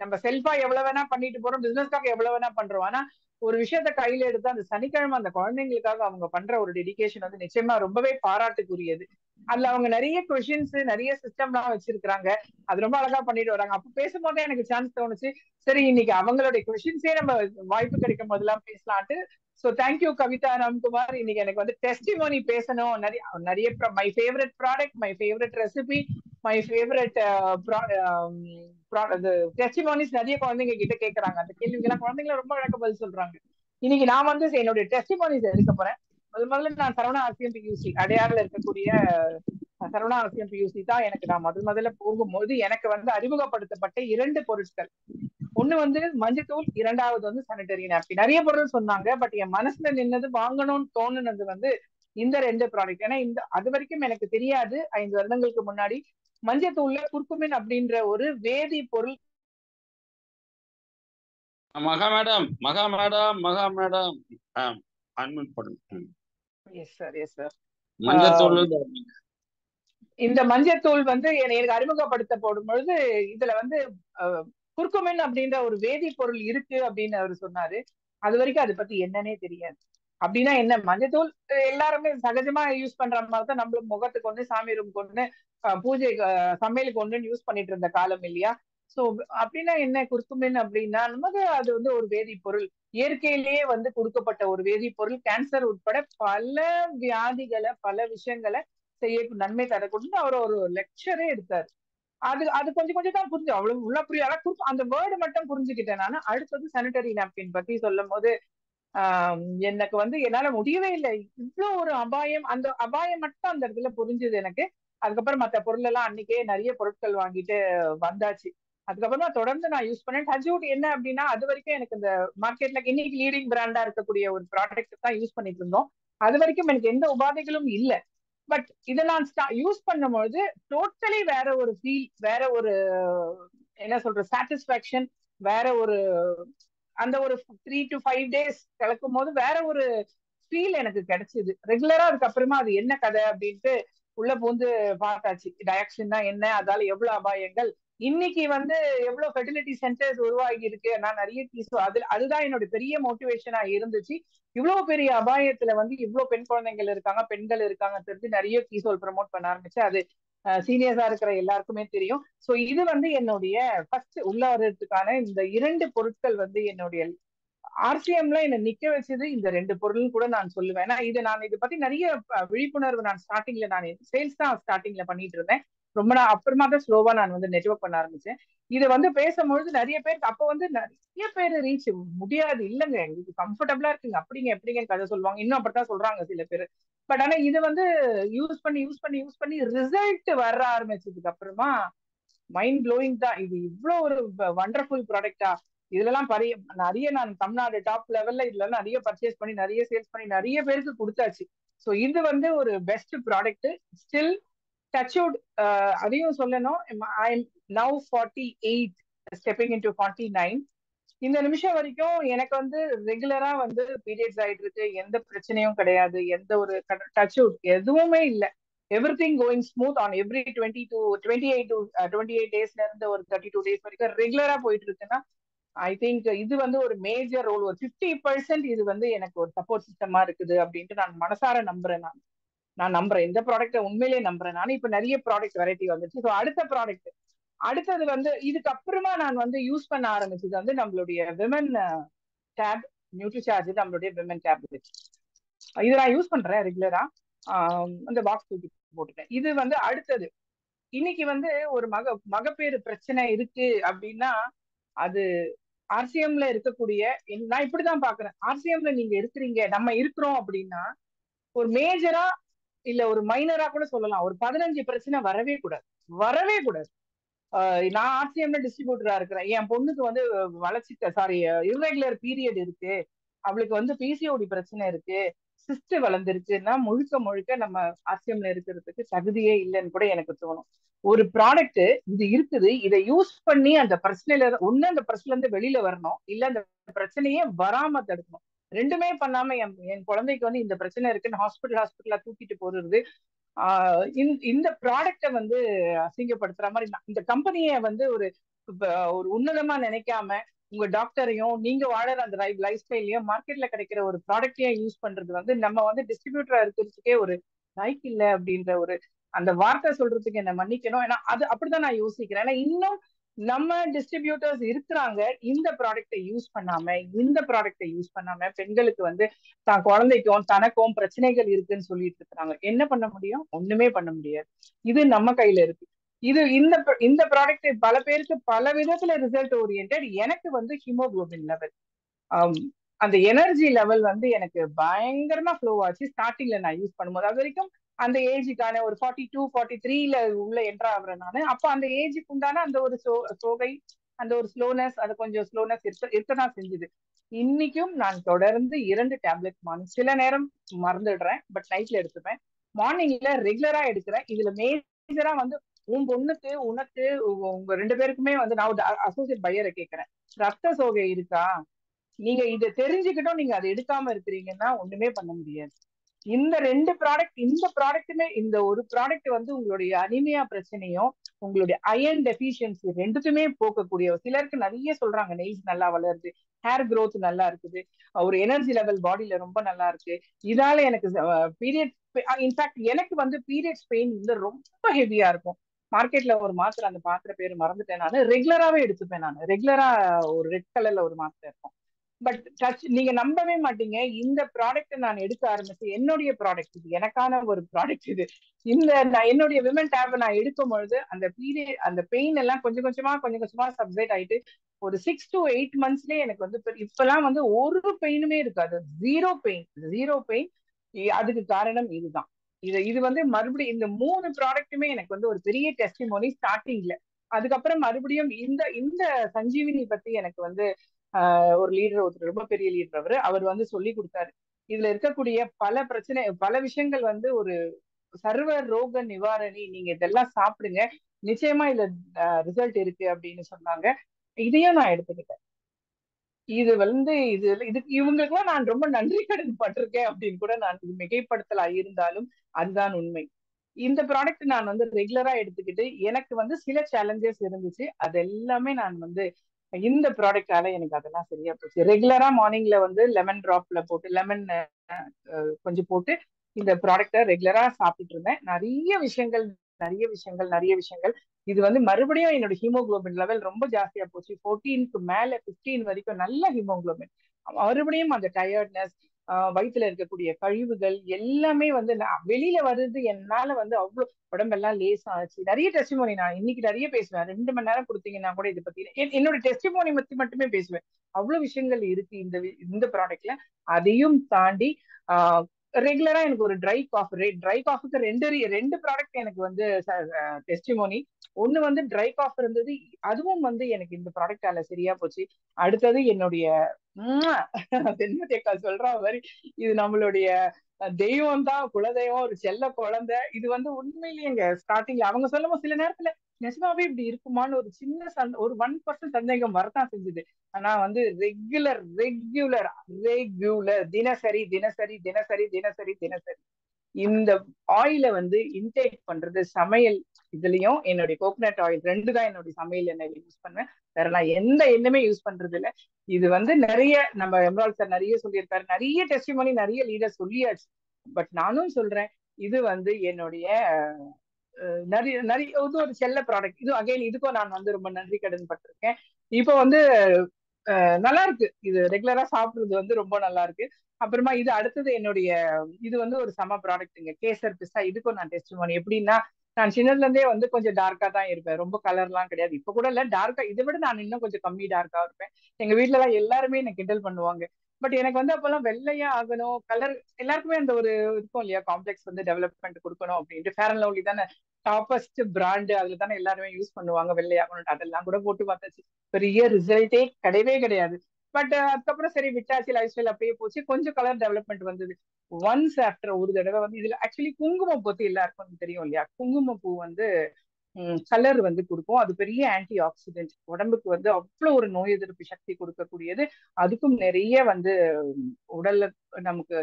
நம்ம செல்ஃபா எவ்வளவு வேணா பண்ணிட்டு போறோம், பிசினஸ்க்காக எவ்வளவு வேணா பண்றோம். ஆனா ஒரு விஷயத்த கையில எடுத்து அந்த சனிக்கிழமை அந்த குழந்தைங்களுக்காக அவங்க பண்ற ஒரு டெடிகேஷன் வந்து நிச்சயமா ரொம்பவே பாராட்டுக்குரியது. அதுல அவங்க நிறைய கொஸ்டின்ஸ், நிறைய சிஸ்டம் எல்லாம் வச்சிருக்காங்க. அது ரொம்ப அழகா பண்ணிட்டு வராங்க. அப்ப பேசும்போதே எனக்கு சான்ஸ் தோணுச்சு, சரி இன்னைக்கு அவங்களுடைய கொஸ்டின்ஸே நம்ம வாய்ப்பு கிடைக்கும் போதெல்லாம் பேசலான்ட்டு. So thank you Kavitha Ramkumar. இன்னைக்கு எனக்கு வந்து டெஸ்டிமோனி பேசணும். நிறைய my favourite product, my favourite recipe, my favourite testimonies நிறைய குழந்தைங்க கிட்ட கேட்கறாங்க. அந்த கேள்விக்கெல்லாம் குழந்தைங்க ரொம்ப அழகா பதில் சொல்றாங்க. இன்னைக்கு நான் வந்து என்னுடைய டெஸ்டிமோனிஸ் எடுக்க போறேன். முதல்ல நான் சரவணா ஆர்சிஎம் பியூசி அடையாறுல இருக்கக்கூடிய சரவணா ஆர்சிஎம் பியூசி தான் எனக்கு நான் முதல்ல போகும்போது எனக்கு வந்து அறிமுகப்படுத்தப்பட்ட 2 பொருட்கள். ஒண்ணு வந்து மஞ்சத்தூள், இரண்டாவது வந்து சானிட்டரி நாப்கின். நிறைய பொருள் சொன்னாங்க, பட் என் மனசுல நின்னது, வாங்கணும்னு தோணுனது வந்து இந்த 2 ப்ராடக்ட். ஏன்னா அது வரைக்கும் எனக்கு தெரியாது. 5 வருடங்களுக்கு முன்னாடி மஞ்சத்தூள்ல குர்குமின் அப்படின்ற ஒரு வேதி பொருள். மகா மேடம் அன்மியூட் பண்ணுங்க. Yes sir. மஞ்சத்தூள் இந்த மஞ்சத்தூள் வந்து எனக்கு அறிமுகப்படுத்தப்படும் பொழுது இதுல வந்து குர்குமின் அப்படின்ற ஒரு வேதிப்பொருள் இருக்கு அப்படின்னு அவர் சொன்னாரு. அது வரைக்கும் அதை பத்தி என்னன்னே தெரியாது. அப்படின்னா என்ன, மஞ்சத்தூள் எல்லாருமே சகஜமா யூஸ் பண்ற மாதிரி தான் நம்மளும் முகத்துக்கு ஒண்ணு, சாமி ரூமுக்கு ஒண்ணு, பூஜை சமையலுக்கு ஒண்ணுன்னு யூஸ் பண்ணிட்டு இருந்த காலம் இல்லையா? சோ அப்படின்னா என்ன குர்குமின் அப்படின்னா, நமக்கு அது வந்து ஒரு வேதிப்பொருள், இயற்கையிலேயே வந்து கொடுக்கப்பட்ட ஒரு வேதிப்பொருள், கேன்சர் உட்பட பல வியாதிகளை பல விஷயங்களை செய்ய நன்மை தரக்கூடிய அவர் ஒரு லெக்சரே எடுத்தாரு. அது அது கொஞ்சம் கொஞ்சம் தான் புரிஞ்சு, அவ்வளவு உள்ள புரியாத அந்த வேர்டு மட்டும் புரிஞ்சுக்கிட்டேன் நானு. அடுத்தது சானிட்டரி நாப்கின் பத்தி சொல்லும் போது எனக்கு வந்து என்னால முடியவே இல்லை. இவ்வளவு ஒரு அபாயம், அந்த அபாயம் மட்டும் அந்த இடத்துல புரிஞ்சுது எனக்கு. அதுக்கப்புறம் மத்த பொருள் எல்லாம் அன்னைக்கே நிறைய பொருட்கள் வாங்கிட்டு வந்தாச்சு. அதுக்கப்புறமா தொடர்ந்து நான் யூஸ் பண்ணேன். டச்வுட் என்ன அப்படின்னா, அது வரைக்கும் எனக்கு இந்த மார்க்கெட்ல இன்னைக்கு லீடிங் பிராண்டா இருக்கக்கூடிய ஒரு ப்ராடக்ட் தான் யூஸ் பண்ணிட்டு இருந்தோம். அது வரைக்கும் எனக்கு எந்த உபாதைகளும் இல்ல. பட் இதை நான் யூஸ் பண்ணும்போது டோட்டலி வேற ஒரு ஃபீல், வேற ஒரு என்ன சொல்ற சாட்டிஸ்பாக்சன், வேற ஒரு அந்த ஒரு 3 to 5 days கலக்கும் போது வேற ஒரு ஃபீல் எனக்கு கிடைச்சது. ரெகுலரா அதுக்கப்புறமா அது என்ன கதை அப்படின்ட்டு உள்ள பூந்து பார்த்தாச்சு. டயாக்சின்னா என்ன, அதால எவ்வளவு அபாயங்கள், இன்னைக்கு வந்து எவ்வளவு ஃபெர்டிலிட்டி சென்டர்ஸ் உருவாகி இருக்கு. நான் நிறைய அதுதான் என்னோட பெரிய மோட்டிவேஷனா இருந்துச்சு. இவ்வளவு பெரிய அபாயத்துல வந்து இவ்வளவு பெண் குழந்தைகள் இருக்காங்க, பெண்கள் இருக்காங்க தெரிஞ்சு நிறைய கீசோல் ப்ரமோட் பண்ண ஆரம்பிச்சு. அது சீனியர்ஸா இருக்கிற எல்லாருக்குமே தெரியும். சோ இது வந்து என்னுடைய ஃபர்ஸ்ட் உள்ள வர்றதுக்கான இந்த 2 பொருட்கள் வந்து என்னுடைய ஆர்சிஎம்ல என்ன நிக்க வச்சது இந்த 2 பொருள்னு கூட நான் சொல்லுவேன். ஏன்னா இதை பத்தி நிறைய விழிப்புணர்வு நான் ஸ்டார்டிங்ல, நான் சேல்ஸ் தான் ஸ்டார்டிங்ல பண்ணிட்டு இருந்தேன். ரொம்ப நான் அப்புறமா தான் ஸ்லோவா நான் வந்து நெட்வொர்க் பண்ண ஆரம்பிச்சேன். இதை வந்து பேசும்பொழுது நிறைய பேருக்கு அப்ப வந்து நிறைய பேர் ரீச் முடியாது, இல்லைங்க எங்களுக்கு கம்ஃபர்டபுளா இருக்குங்க அப்படிங்க எப்படிங்க கதை சொல்லுவாங்க. இன்னும் அப்படித்தான் சொல்றாங்க சில பேர். பட் ஆனா இது வந்து யூஸ் பண்ணி ரிசல்ட் வர ஆரம்பிச்சதுக்கு அப்புறமா மைண்ட் ப்ளோயிங் தான். இது இவ்வளவு ஒரு வண்டர்ஃபுல் ப்ராடக்டா, இதுல எல்லாம் நிறைய நான் தமிழ்நாடு டாப் லெவல்ல இதுல எல்லாம் நிறைய பர்ச்சேஸ் பண்ணி நிறைய சேல்ஸ் பண்ணி நிறைய பேருக்கு கொடுத்தாச்சு. சோ இது வந்து ஒரு பெஸ்ட் ப்ராடக்ட். ஸ்டில் டச்வுட் அதையும் சொல்லணும், I am now 48 stepping into 49. இந்த நிமிஷம் வரைக்கும் எனக்கு வந்து ரெகுலரா வந்து பீரியட்ஸ் ஆயிட்டு இருக்கு, எந்த பிரச்சனையும் கிடையாது, எந்த ஒரு டச்வுட் எதுவுமே இல்லை. Every thing going smooth on every 28 டேஸ்ல இருந்து ஒரு 32 டேஸ் வரைக்கும் ரெகுலரா போயிட்டு இருக்குன்னா ஐ திங்க் இது வந்து ஒரு மேஜர் ரோல், ஒரு 50% இது வந்து எனக்கு ஒரு சப்போர்ட் சிஸ்டமா இருக்குது அப்படின்ட்டு நான் மனசார நம்புறேன். நான் நம்புறேன் இந்த ப்ராடக்ட்டை, உண்மையிலேயே நம்புறேன். நான் இப்ப நிறைய ப்ராடக்ட் வெரைட்டி வந்துச்சு. ஸோ அடுத்த ப்ராடக்ட், அடுத்தது வந்து இதுக்கு அப்புறமா நான் வந்து யூஸ் பண்ண ஆரம்பிச்சது வந்து நம்மளுடைய விமன் டேப் நியூட்ரிசார்ஜ், நம்மளுடைய விமன் டேப்லெட். இது நான் யூஸ் பண்றேன் ரெகுலரா. அந்த பாக்ஸ் தூக்கி போட்டுட்டேன். இது வந்து அடுத்தது. இன்னைக்கு வந்து ஒரு மகப்பேறு பிரச்சனை இருக்கு அப்படின்னா அது ஆர்சிஎம்ல இருக்கக்கூடிய, நான் இப்படிதான் பாக்குறேன், ஆர்சிஎம்ல நீங்க இருக்கிறீங்க, நம்ம இருக்கிறோம் அப்படின்னா ஒரு மேஜரா இல்ல ஒரு மைனரா கூட சொல்லலாம், ஒரு 15 பிரச்சனை வரவே கூடாது, வரவே கூடாது. நான் ஆர்சிஎம்ல டிஸ்ட்ரிபியூட்டரா இருக்கிறேன். என் பொண்ணுக்கு வந்து இர்ரெகுலர் பீரியட் இருக்கு, அவளுக்கு வந்து பிசிஓடி பிரச்சனை இருக்கு, சிஸ்ட் வளர்ந்துருச்சுன்னா முழுக்க முழுக்க நம்ம ஆர்சிஎம்ல இருக்கிறதுக்கு தகுதியே இல்லைன்னு கூட எனக்கு தோணும். ஒரு ப்ராடக்ட் இது இருக்குது, இதை யூஸ் பண்ணி அந்த பிரச்சனையில ஒண்ணு அந்த பிரச்சனைல இருந்து வெளியில வரணும், இல்ல அந்த பிரச்சனையே வராம தடுக்கணும். ரெண்டுமே பண்ணாம என் குழந்தைக்கு வந்து இந்த பிரச்சனை இருக்குன்னு ஹாஸ்பிட்டலா தூக்கிட்டு போறது, இந்த ப்ராடக்ட வந்து அசிங்கப்படுத்துற மாதிரி, இந்த கம்பெனியை வந்து ஒரு ஒரு உன்னதமா நினைக்காம உங்க டாக்டரையும் நீங்க வாழற அந்த லைஃப் ஸ்டைலையும் மார்க்கெட்ல கிடைக்கிற ஒரு ப்ராடக்டையும் யூஸ் பண்றது வந்து நம்ம வந்து டிஸ்ட்ரிபியூட்டரா இருக்கிறதுக்கே ஒரு லைக் இல்ல அப்படின்ற ஒரு அந்த வார்த்தை சொல்றதுக்கு என்ன மன்னிக்கணும். ஏன்னா அது அப்படிதான் நான் யோசிக்கிறேன். ஏன்னா இன்னும் நம்ம டிஸ்ட்ரிபியூட்டர்ஸ் இருக்கிறாங்க இந்த ப்ராடக்டை யூஸ் பண்ணாம, இந்த ப்ராடக்டை யூஸ் பண்ணாம பெண்களுக்கு வந்து தான் குழந்தைக்கும் தனக்கும் பிரச்சனைகள் இருக்குன்னு சொல்லிட்டு இருக்கிறாங்க. என்ன பண்ண முடியும்? ஒண்ணுமே பண்ண முடியாது. இது நம்ம கையில இருக்கு. இது இந்த ப்ராடக்ட் பல பேருக்கு பல விதத்துல ரிசல்ட் ஓரியன்டட். எனக்கு வந்து ஹீமோகுளோபின் லெவல், அந்த எனர்ஜி லெவல் வந்து எனக்கு பயங்கரமா ஃப்ளோ ஆச்சு ஸ்டார்டிங்ல நான் யூஸ் பண்ணும்போது. அது வரைக்கும் அந்த ஏஜுக்கான ஒரு 42 43ல உள்ள என்ட்ரா ஆகுறேன் நானு. அப்ப அந்த ஏஜுக்கு உண்டான அந்த ஒரு சோகை, அந்த ஒரு ஸ்லோனஸ், அது கொஞ்சம் ஸ்லோனஸ் இருக்கதான் செஞ்சுது. இன்னைக்கும் நான் தொடர்ந்து 2 டேப்லெட் மார்னிங், சில நேரம் மறந்துடுறேன், பட் நைட்ல எடுத்துப்பேன், மார்னிங்ல ரெகுலரா எடுக்கிறேன். இதுல மேஜரா வந்து உன் பொண்ணுக்கு உனக்கு உங்க 2 பேருக்குமே வந்து நான் அசோசியேட் பையரை கேட்கிறேன், ரத்த சோகை இருக்கா? நீங்க இதை தெரிஞ்சுக்கிட்டும் நீங்க அதை எடுக்காம இருக்கிறீங்கன்னா ஒண்ணுமே பண்ண முடியாது. இந்த ப்ராடக்ட்டுமே, இந்த ஒரு ப்ராடக்ட் வந்து உங்களுடைய அனிமியா பிரச்சனையும் உங்களுடைய அயன் டெபிஷியன்சி ரெண்டுத்துமே போக்கக்கூடிய, சிலருக்கு நிறைய சொல்றாங்க நெயில்ஸ் நல்லா வளருது, ஹேர் growth நல்லா இருக்குது, ஒரு எனர்ஜி லெவல் பாடியில ரொம்ப நல்லா இருக்கு. இதால எனக்கு பீரியட், இன்ஃபேக்ட் எனக்கு வந்து பீரியட்ஸ் பெயின் வந்து ரொம்ப ஹெவியா இருக்கும். மார்க்கெட்ல ஒரு மாத்திரை, அந்த மாத்திரை பேரு மறந்துட்டேன், நான் ரெகுலராவே எடுத்துப்பேன். நான் ரெகுலரா ஒரு ரெட் கலர்ல ஒரு மாத்திரை இருக்கும். பட் டச், நீங்க நம்பவே மாட்டீங்க, இந்த ப்ராடக்ட் நான் எடுக்க ஆரம்பிச்சு, என்னுடைய ப்ராடக்ட் இது, எனக்கான ஒரு ப்ராடக்ட் இது. நான் என்னுடைய விமன் டேப் நான் எடுக்கும் பொழுது அந்த பீரியட், அந்த பெயின் எல்லாம் கொஞ்சம் கொஞ்சமா சப்சைட் ஆயிட்டு ஒரு 6 to 8 monthsலயே எனக்கு வந்து இப்பெல்லாம் வந்து ஒரு பெயினுமே இருக்காது. Zero pain, zero pain. அதுக்கு காரணம் இதுதான். இது வந்து மறுபடியும் இந்த 3 ப்ராடக்ட்டுமே எனக்கு வந்து ஒரு பெரிய டெஸ்டிமோனி ஸ்டார்டிங்ல. அதுக்கப்புறம் மறுபடியும் இந்த இந்த சஞ்சீவினி பத்தி எனக்கு வந்து ஒரு லீடர், ஒருத்தர் ரொம்ப பெரிய லீடர், அவர் வந்து சொல்லி கொடுத்தாரு. இதுல இருக்கக்கூடிய பல பிரச்சனை, பல விஷயங்கள் வந்து ஒரு சர்வ ரோக நிவாரணி, நீங்க இதெல்லாம் சாப்பிடுங்க, நிச்சயமா இதுல ரிசல்ட் இருக்கு அப்படின்னு சொன்னாங்க. இதையும் நான் எடுத்துக்கிட்டேன். இது வந்து இதுக்கு இவங்களுக்குலாம் நான் ரொம்ப நன்றி கடன் பட்டிருக்கேன் அப்படின்னு கூட நான் மிகைப்படுத்தலா இருந்தாலும் அதுதான் உண்மை. இந்த ப்ராடக்ட் நான் வந்து ரெகுலரா எடுத்துக்கிட்டு எனக்கு வந்து சில சேலஞ்சஸ் இருந்துச்சு. அது எல்லாமே நான் வந்து இந்த ப்ராடக்டால எனக்கு அதெல்லாம் சரியா போச்சு. ரெகுலரா மார்னிங்ல வந்து லெமன் டிராப்ல போட்டு, லெமன் கொஞ்சம் போட்டு இந்த ப்ராடக்ட ரெகுலரா சாப்பிட்டு இருந்தேன். நிறைய விஷயங்கள். இது வந்து மறுபடியும் என்னோட ஹீமோகுளோபின் லெவல் ரொம்ப ஜாஸ்தியா போச்சு. 14க்கு மேல 15 வரைக்கும் நல்ல ஹீமோகுளோபின். மறுபடியும் அந்த டயர்ட்னஸ், வயிற்றுல இருக்கக்கூடிய கழிவுகள் எல்லாமே வந்து வெளியில வருது. என்னால வந்து அவ்வளவு உடம்பெல்லாம் லேஸ் ஆச்சு. நிறைய டெஸ்டிமோனி, நான் இன்னைக்கு நிறைய பேசுவேன். 2 மணி நேரம் கொடுத்தீங்கன்னா கூட இதை பத்தி என்னோட டெஸ்டிமோனி பத்தி மட்டுமே பேசுவேன். அவ்வளவு விஷயங்கள் இருக்கு இந்த ப்ராடக்ட்ல. அதையும் தாண்டி ரெகுலரா எனக்கு ஒரு ட்ரை காஃபுக்கு ரெண்டு ப்ராடக்ட் எனக்கு வந்து டெஸ்டிமோனி. ஒண்ணு வந்து ட்ரை காஃப் இருந்தது, அதுவும் வந்து எனக்கு இந்த ப்ராடக்டால சரியா போச்சு. அடுத்தது என்னுடைய தென்மதியக்கா சொல்ற மாதிரி, இது நம்மளுடைய தெய்வம் தான், குலதெய்வம், ஒரு செல்ல குழந்தை. இது வந்து உண்மையிலேயேங்க ஸ்டார்டிங்ல அவங்க சொல்லும் சில நேரத்துல நிஜமாவே இப்படி இருக்குமான்னு ஒரு சின்ன ஒரு 1% சந்தேகம் வரத்தான் செஞ்சது. ஆனா வந்து ரெகுலர் தினசரி தினசரி தினசரி தினசரி தினசரி இந்த ஆயில வந்து இன்டேக் பண்றது, சமையல் இதுலயும் என்னுடைய கோகனட் ஆயில் 2 தான் என்னுடைய சமையல் எண்ணெயில யூஸ் பண்ணுவேன். வேற நான் எந்த எண்ணெயுமே யூஸ் பண்றது இல்ல. இது வந்து நிறைய நம்ம எம்ரால் சார் நிறைய சொல்லியிருக்காரு, நிறைய டெஸ்டிமோனி நிறைய லீடர் சொல்லியாச்சு. பட் நானும் சொல்றேன், இது வந்து என்னுடைய நிறைய நிறைய இது ஒரு செல்ல ப்ராடக்ட். இது அகைன் இதுக்கும் நான் வந்து ரொம்ப நன்றி கடன் பட்டிருக்கேன். இப்போ வந்து நல்லா இருக்கு. இது ரெகுலரா சாப்பிடுறது வந்து ரொம்ப நல்லா இருக்கு. அப்புறமா இது அடுத்தது என்னுடைய, இது வந்து ஒரு செம ப்ராடக்ட்டுங்க, கேசர் பிஸ்தா. இதுக்கும் நான் டெஸ்டிமோனி. எப்படின்னா, நான் சின்னதுல இருந்தே வந்து கொஞ்சம் டார்க்கா தான் இருப்பேன். ரொம்ப கலர்லாம் கிடையாது. இப்ப கூட இல்ல, டார்க்கா இதை விட நான் இன்னும் கொஞ்சம் கம்மி டார்க்கா இருப்பேன். எங்க வீட்டுல எல்லாம் எல்லாருமே என்ன கிண்டல் பண்ணுவாங்க. பட் எனக்கு வந்து அப்பெல்லாம் வெள்ளையா ஆகணும், கலர், எல்லாருக்குமே அந்த ஒரு இருக்கும் இல்லையா, காம்ப்ளெக்ஸ் வந்து டெவலப்மெண்ட் கொடுக்கணும் அப்படின்ட்டு. ஃபேர் அண்ட் லவ்லி தானே டாப்பஸ்ட் பிராண்டு, அதுல தானே எல்லாருமே யூஸ் பண்ணுவாங்க வெள்ளையாகணும். அதெல்லாம் கூட போட்டு பார்த்தாச்சு, பெரிய ரிசல்ட்டே கிடையவே கிடையாது. பட் அதுக்கப்புறம் சரி விட்டாச்சு, லைஃப் ஸ்டைல் அப்படியே போச்சு. கொஞ்சம் கலர் டெவலப்மெண்ட் வந்தது. ஒன்ஸ் ஆஃப்டர் ஒரு தடவை வந்து இதுல ஆக்சுவலி குங்குமம் பத்தி எல்லாருக்கும் தெரியும் இல்லையா. குங்குமப்பூ வந்து கலர் வந்து கொடுக்கும். அது பெரிய ஆன்டி ஆக்சிடென்ட், உடம்புக்கு வந்து அவ்வளவு ஒரு நோய் எதிர்ப்பு சக்தி கொடுக்கக்கூடியது. அதுக்கும் நிறைய வந்து உடல்ல நமக்கு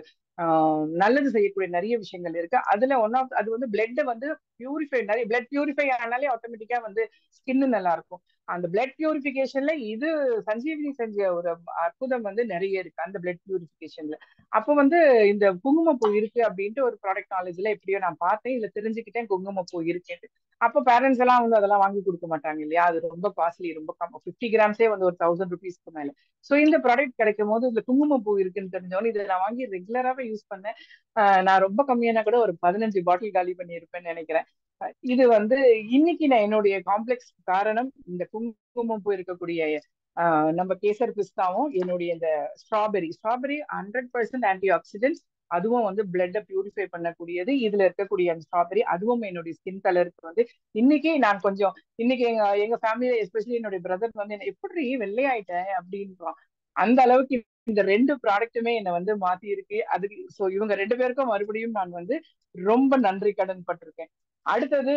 நல்லது செய்யக்கூடிய நிறைய விஷயங்கள் இருக்கு. அதுல அது வந்து பிளட் வந்து பியூரிஃபை, நிறைய பிளட் பியூரிஃபை ஆனாலே ஆட்டோமேட்டிக்கா வந்து ஸ்கின் நல்லா இருக்கும். அந்த பிளட் பியூரிஃபிகேஷன்ல இது சஞ்சீவினி செஞ்ச ஒரு அற்புதம் வந்து நிறைய இருக்கு அந்த பிளட் பியூரிஃபிகேஷன்ல. அப்போ வந்து இந்த குங்குமப்பூ இருக்கு அப்படின்ட்டு ஒரு ப்ராடக்ட் நாலேஜ்ல எப்படியோ நான் பார்த்தேன், இதுல தெரிஞ்சுக்கிட்டேன் குங்குமப்பூ இருக்கு. அப்போ பேரண்ட்ஸ் எல்லாம் வந்து அதெல்லாம் வாங்கி கொடுக்க மாட்டாங்க இல்லையா, அது ரொம்ப காஸ்ட்லி, ரொம்ப 50 கிராம்ஸே வந்து ஒரு 1000 rupees மேல. சோ இந்த ப்ராடக்ட் கிடைக்கும் போது இதுல குங்குமப்பூ இருக்குன்னு தெரிஞ்சோன்னு இதை நான் வாங்கி ரெகுலராவே யூஸ் பண்ணேன். நான் ரொம்ப கம்மியான கூட ஒரு 15 பாட்டில் காலி பண்ணி இருப்பேன்னு நினைக்கிறேன். இது வந்து இன்னைக்கு நான் என்னுடைய காம்ப்ளெக்ஸ் காரணம் இந்த குங்குமப்பூ இருக்கக்கூடிய நம்ம கேசர் பிஸ்தாவும், என்னுடைய இந்த ஸ்ட்ராபெரி 100% ஆன்டி ஆக்சிடென்ட், அதுவும் வந்து பிளட்டை பியூரிஃபை பண்ணக்கூடியது. இதுல இருக்கக்கூடிய அந்த ஸ்ட்ராபெரி அதுவும் என்னுடைய ஸ்கின் கலருக்கு வந்து இன்னைக்கு நான் கொஞ்சம், இன்னைக்கு எங்க ஃபேமிலியில எஸ்பெஷலி என்னுடைய பிரதர் வந்து என்ன எப்படி வெள்ளையாயிட்டேன் அப்படின்றான். அந்த அளவுக்கு இந்த 2 ப்ராடக்ட்டுமே என்னை வந்து மாத்தி இருக்கு. அதுக்கு சோ இவங்க 2 பேருக்கும் மறுபடியும் நான் வந்து ரொம்ப நன்றி கடன் பட்டிருக்கேன். அடுத்தது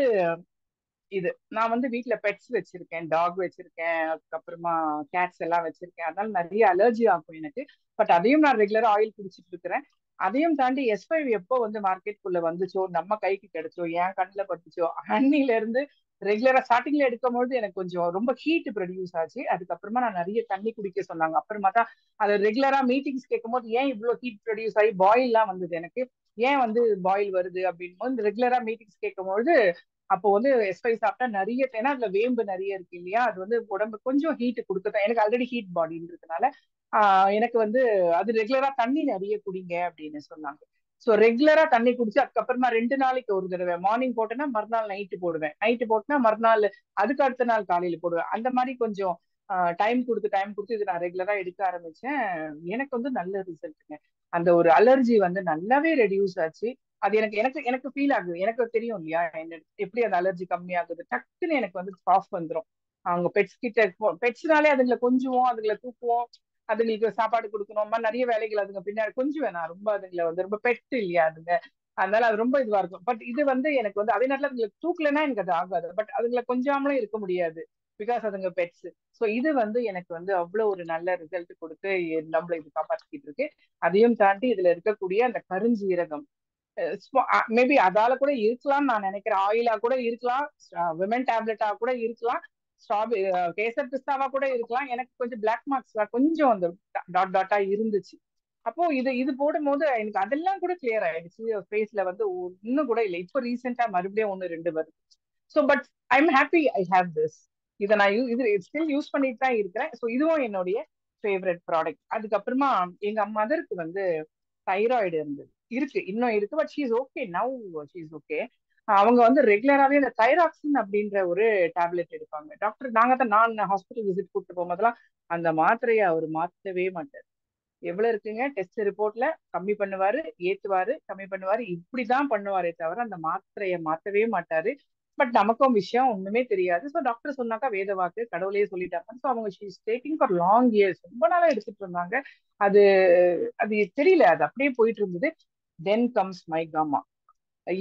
இது, நான் வந்து வீட்டுல பெட்ஸ் வச்சிருக்கேன், டாக் வச்சிருக்கேன், அதுக்கப்புறமா கேட்ஸ் எல்லாம் வச்சிருக்கேன். அதனால நிறைய அலர்ஜி ஆகும் எனக்கு. பட் அதையும் நான் ரெகுலரா ஆயில் குடிச்சிட்டு இருக்கிறேன். அதையும் தாண்டி S5 எப்போ வந்து மார்க்கெட்டுக்குள்ள வந்துச்சோ, நம்ம கைக்கு கிடைச்சோ, என் கண்ணுல பட்டுச்சோ, அன்னில இருந்து ரெகுலரா ஸ்டார்டிங்ல எடுக்கும்போது எனக்கு கொஞ்சம் ரொம்ப ஹீட் ப்ரொடியூஸ் ஆச்சு. அதுக்கப்புறமா நான் நிறைய தண்ணி குடிக்க சொன்னாங்க. அப்புறமா தான் அது ரெகுலரா மீட்டிங்ஸ் கேட்கும்போது ஏன் இவ்வளவு ஹீட் ப்ரொடியூஸ் ஆகி பாயில் எல்லாம் வந்தது எனக்கு, ஏன் வந்து பாயில் வருது அப்படின்னு போது ரெகுலரா மீட்டிங்ஸ் கேட்கும்போது அப்போ வந்து S5 சாப்பிட்டா நிறைய, ஏன்னா அதுல வேம்பு நிறைய இருக்கு இல்லையா, அது வந்து உடம்பு கொஞ்சம் ஹீட் கொடுக்குதான். எனக்கு ஆல்ரெடி ஹீட் பாடின்றதுனால எனக்கு வந்து அது ரெகுலரா தண்ணி நிறைய குடிங்க அப்படின்னு சொன்னாங்க. சோ ரெகுலரா தண்ணி குடிச்சு அதுக்கப்புறமா 2 நாளைக்கு ஒரு தடவை மார்னிங் போட்டேன்னா மறுநாள் நைட்டு போடுவேன், நைட்டு போட்டேன்னா மறுநாள் அதுக்கு அடுத்த நாள் காலையில போடுவேன். அந்த மாதிரி கொஞ்சம் டைம் கொடுத்து இது நான் ரெகுலரா எடுக்க ஆரம்பிச்சேன். எனக்கு வந்து நல்ல ரிசல்ட்டுங்க. அந்த ஒரு அலர்ஜி வந்து நல்லாவே ரெடியூஸ் ஆச்சு. அது எனக்கு எனக்கு எனக்கு ஃபீல் ஆகுது. எனக்கு தெரியும் இல்லையா எப்படி அந்த அலர்ஜி கம்மி ஆகுது. டக்குன்னு எனக்கு வந்து காஃப் வந்துடும். அவங்க பெட்ஸ் கிட்ட பெட்ஸ்னாலே அதுங்களை கொஞ்சுவோம், அதுங்களை தூக்குவோம், அதுங்களுக்கு சாப்பாடு கொடுக்கணும், நிறைய வேலைகள் அதுங்க பின்னாடி கொஞ்சம் வேணாம். ரொம்ப அதுங்களை வந்து ரொம்ப பெட் இல்லையா அதுங்க, அதனால அது ரொம்ப இதுவா இருக்கும். பட் இது வந்து எனக்கு வந்து அதே நேரத்துல அதுங்களை தூக்கலைன்னா எனக்கு அது ஆகாது. பட் அதுங்களை கொஞ்சாமலும் இருக்க முடியாது, பிகாஸ் அதுங்க பெட்ஸ். சோ இது வந்து எனக்கு வந்து அவ்வளவு ஒரு நல்ல ரிசல்ட் கொடுத்து நம்மள இது காப்பாத்திக்கிட்டு இருக்கு. அதையும் தாண்டி இதுல இருக்கக்கூடிய அந்த கருஞ்சீரகம், மேபி அதால கூட இருக்கலாம்னு நான் நினைக்கிறேன். ஆயிலா கூட இருக்கலாம், விமன் டேப்லெட்டா கூட இருக்கலாம், ஸ்ட்ராபெரி கேசர் பிஸ்தாவா கூட இருக்கலாம். எனக்கு கொஞ்சம் பிளாக் மார்க்ஸ் கொஞ்சம் அந்த டாட் டாட்டா இருந்துச்சு. அப்போ இது இது போடும்போது எனக்கு அதெல்லாம் கூட கிளியர் ஆயிடுச்சு. ஃபேஸ்ல வந்து இன்னும் கூட இல்லை. இப்போ ரீசெண்டா மறுபடியும் 1 2 வருது. So but I am happy I have this. இதை நான் இது ஸ்டில் யூஸ் பண்ணிட்டு தான் இருக்கிறேன். ஸோ இதுவும் என்னுடைய ஃபேவரட் ப்ராடக்ட். அதுக்கப்புறமா எங்க மதருக்கு வந்து தைராய்டு இருந்தது, இருக்கு இன்னும் இருக்கு. But she's okay now, she's okay. அவங்க வந்து ரெகுலராகவே இந்த தைராக்சின் அப்படின்ற ஒரு டேப்லெட் எடுப்பாங்க. டாக்டர் நான் ஹாஸ்பிட்டல் விசிட் கூப்பிட்டு போகும்போதெல்லாம் அந்த மாத்திரையை அவர் மாற்றவே மாட்டார். எவ்வளவு இருக்குங்க டெஸ்ட் ரிப்போர்ட்ல கம்மி பண்ணுவாரு, ஏத்துவாரு, கம்மி பண்ணுவாரு, இப்படிதான் பண்ணுவாரே தவிர அந்த மாத்திரையை மாத்தவே மாட்டாரு. பட் நமக்கும் விஷயம் ஒண்ணுமே தெரியாது. ஸோ டாக்டர் சொன்னாக்கா வேத வாக்கு, கடவுளையே சொல்லிட்டாங்க. ஸோ அவங்க she's taking for long years, ரொம்ப நாளா எடுத்துட்டு இருந்தாங்க. அது அது தெரியல, அது அப்படியே போயிட்டு இருந்தது. தென் கம்ஸ் மை காமா.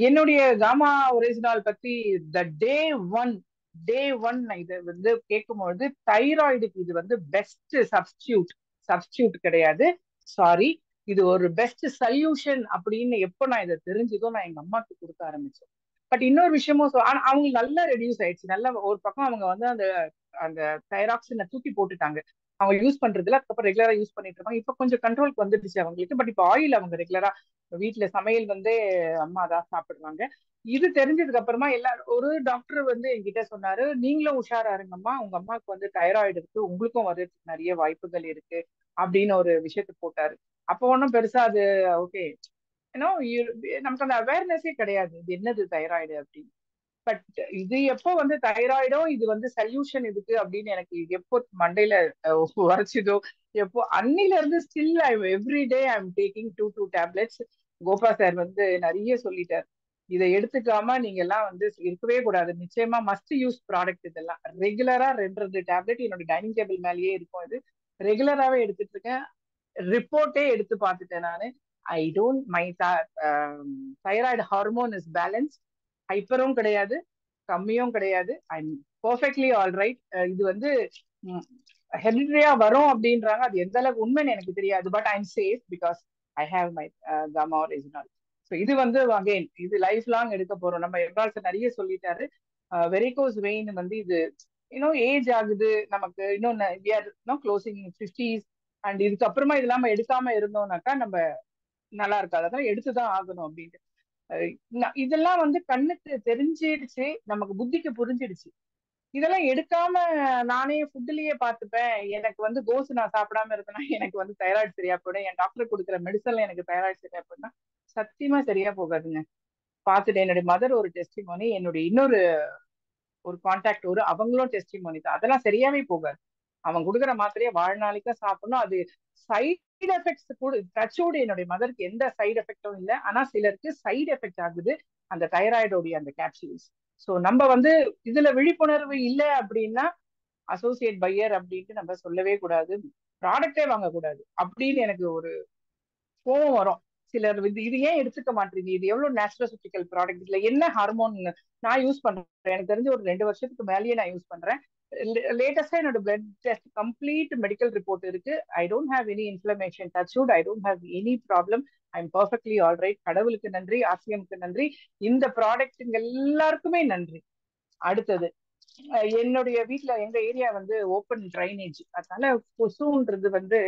என்னுடைய காமா ஒரிஜினல் பத்தி த ஒன் டே ஒன் இதை வந்து கேட்கும்பொழுது தைராய்டுக்கு இது வந்து பெஸ்ட் சப்ஸ்டியூட் கிடையாது, சாரி, இது ஒரு பெஸ்ட் சொல்யூஷன் அப்படின்னு எப்போ நான் இதை தெரிஞ்சதோ நான் எங்க அம்மாக்கு கொடுக்க ஆரம்பிச்சேன். பட் இன்னொரு விஷயமும் ஆனா அவங்களுக்கு நல்லா ரெடியூஸ் ஆயிடுச்சு. நல்லா ஒரு பக்கம் அவங்க வந்து அந்த அந்த தைராக்சினை தூக்கி போட்டுட்டாங்க, அவங்க யூஸ் பண்றதுல. அதுக்கப்புறம் ரெகுலரா யூஸ் பண்ணிட்டு இருக்காங்க. இப்ப கொஞ்சம் கண்ட்ரோலுக்கு வந்துடுச்சு அவங்களுக்கு. பட் இப்ப ஆயில் அவங்க ரெகுலரா வீட்டுல சமையல் வந்து அம்மா தான் சாப்பிடுறாங்க. இது தெரிஞ்சதுக்கு அப்புறமா ஒரு டாக்டர் வந்து என்கிட்ட சொன்னாரு, நீங்களும் உஷாரா இருங்கம்மா, உங்க அம்மாவுக்கு வந்து தைராய்டு இருக்கு, உங்களுக்கும் வர்றதுக்கு நிறைய வாய்ப்புகள் இருக்கு அப்படின்னு ஒரு விஷயத்த போட்டாரு. அப்போ ஒன்றும் பெருசா அது ஓகே, ஏன்னா நமக்கு அந்த அவேர்னஸே கிடையாது இது என்னது தைராய்டு அப்படின்னு. பட் இது எப்போ வந்து தைராய்டும் இது வந்து சொல்யூஷன் இதுக்கு அப்படின்னு எனக்கு எப்போ மண்டையில உரைச்சிதோ, எப்போ அன்னில இருந்து still I every day I டேக்கிங் 2 டேப்லெட்ஸ். கோபா சார் வந்து நிறைய சொல்லிட்டார், இதை எடுத்துக்காம நீங்க எல்லாம் வந்து இருக்கவே கூடாது, நிச்சயமா மஸ்ட் யூஸ் ப்ராடக்ட். இதெல்லாம் ரெகுலரா 2 டேப்லெட் என்னோட டைனிங் டேபிள் மேலேயே இருக்கும். இது ரெகுலராகவே எடுத்துட்டு இருக்கேன். ரிப்போர்ட்டே எடுத்து பார்த்துட்டேன் நானு. I don't my thyroid hormone is balance, ஹைப்பரும் கிடையாது, கம்மியும் கிடையாது. I am perfectly all right. இது வந்து ஹெரிடிட்டியா வரும் அப்படின்றாங்க, அது எந்த அளவுக்கு உண்மைன்னு எனக்கு தெரியாது. But I am safe because I have my காமா ஒரிஜினல். ஸோ இது வந்து அகைன் இது லைஃப் லாங் எடுக்க போறோம். நம்ம எவ்வாறு நிறைய சொல்லிட்டாரு. வெரிகோஸ் வெயின் வந்து இது இன்னும் ஏஜ் ஆகுது நமக்கு, இன்னும் க்ளோசிங் 50s. அண்ட் இதுக்கப்புறமா இது இல்லாம எடுக்காம இருந்தோம்னாக்கா நம்ம நல்லா இருக்காது. அதெல்லாம் எடுத்துதான் ஆகணும் அப்படின்ட்டு. இதெல்லாம் வந்து கண்ணுக்கு தெரிஞ்சிடுச்சு, நமக்கு புத்திக்கு புரிஞ்சிடுச்சு. இதெல்லாம் எடுக்காம நானே ஃபுட்லயே பார்த்துப்பேன், எனக்கு வந்து கோசு நான் சாப்பிடாம இருந்தேன்னா எனக்கு வந்து தைராய்டு சரியா போயிடும், என் டாக்டர் கொடுக்குற மெடிசன்ல எனக்கு தைராய்டு சரியா போயிடும்னா சத்தியமா சரியா போகாதுங்க. பார்த்துட்டு என்னுடைய மதர் ஒரு டெஸ்டிமோனி, என்னுடைய இன்னொரு ஒரு கான்டாக்ட் அவங்களும் டெஸ்டிமோனி தான். அதெல்லாம் சரியாவே போகாது. அவன் கொடுக்குற மாத்திரையை வாழ்நாளைக்கா சாப்பிடணும். அது சைடு எஃபெக்ட்ஸ் கூட டச்சோடு என்னுடைய மதருக்கு எந்த சைடு எஃபெக்டும் இல்லை. ஆனா சிலருக்கு சைடு எஃபெக்ட் ஆகுது அந்த தைராய்டோடைய அந்த கேப்சூல்ஸ். ஸோ நம்ம வந்து இதுல விழிப்புணர்வு இல்லை அப்படின்னா அசோசியேட் பையர் அப்படின்ட்டு நம்ம சொல்லவே கூடாது, ப்ராடக்டே வாங்கக்கூடாது அப்படின்னு எனக்கு ஒரு கோவம் வரும். சிலர் இது ஏன் எடுத்துக்க மாட்டீங்க, இது எவ்வளவு நேச்சுரல் ப்ராடக்ட், இதுல என்ன ஹார்மோன். நான் யூஸ் பண்றேன், எனக்கு தெரிஞ்ச ஒரு 2 வருஷத்துக்கு மேலேயே நான் யூஸ் பண்றேன். லேட்டஸ்டா என்னோட blood test complete medical report இருக்கு. I don't have any inflammation, touchwood, I don't have any problem. I am perfectly alright. கடவுளுக்கு நன்றி, ஆர்சிஎம்க்கு நன்றி, இந்த ப்ராடக்ட்டுங்க எல்லாருக்குமே நன்றி. அடுத்தது, என்னுடைய வீட்டுல எங்க ஏரியா வந்து ஓப்பன் ட்ரைனேஜ், அதனால கொசுன்றது வந்து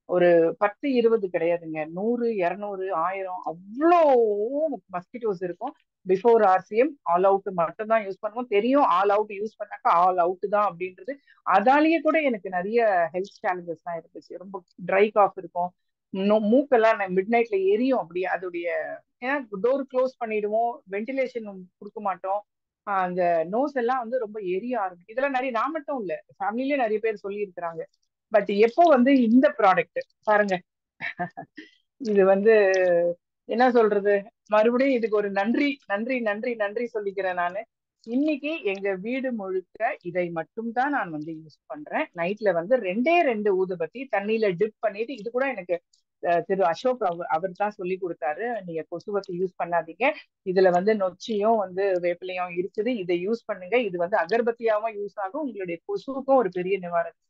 ஒரு 10-20 கிடையாதுங்க, 100, 200, 1000 அவ்வளோ மஸ்கிட்டோஸ் இருக்கும். பிஃபோர் ஆர்சிஎம் ஆல் அவுட் மட்டும் தான் யூஸ் பண்ணுவோம். தெரியும் ஆல் அவுட் யூஸ் பண்ணாக்கா ஆல் அவுட் தான் அப்படின்றது. அதாலேயே கூட எனக்கு நிறைய ஹெல்த் சேலஞ்சஸ் தான் இருந்துச்சு. ரொம்ப ட்ரை காஃப் இருக்கும், மூக்கெல்லாம் மிட் நைட்ல எரியும். அப்படி அதோடைய, ஏன்னா டோர் க்ளோஸ் பண்ணிடுவோம், வென்டிலேஷன் கொடுக்க மாட்டோம், அந்த நோஸ் எல்லாம் வந்து ரொம்ப எரிய ஆரம்பிக்கும். இதெல்லாம் நிறைய, நான் மட்டும் இல்ல, ஃபேமிலிலேயே நிறைய பேர் சொல்லி இருக்கிறாங்க. பட் எப்போ வந்து இந்த ப்ராடக்ட் பாருங்க, இது வந்து என்ன சொல்றது, மறுபடியும் இதுக்கு ஒரு நன்றி நன்றி நன்றி நன்றி சொல்லிக்கிறேன் நானு. இன்னைக்கு எங்க வீடு முழுக்க இதை மட்டும் தான் நான் வந்து யூஸ் பண்றேன். நைட்ல வந்து 2 ஊதுபத்தி தண்ணியில டிப் பண்ணிட்டு, இது கூட எனக்கு திரு அசோக் அவர் தான் சொல்லி கொடுத்தாரு, நீங்க கொசுவத்தி யூஸ் பண்ணாதீங்க, இதுல வந்து நொச்சியும் வந்து வேப்பிலையும் இருக்குது, இதை யூஸ் பண்ணுங்க, இது வந்து அகர்பத்தியாவும் யூஸ் ஆகும், உங்களுடைய கொசுவுக்கும் ஒரு பெரிய நிவாரணம்.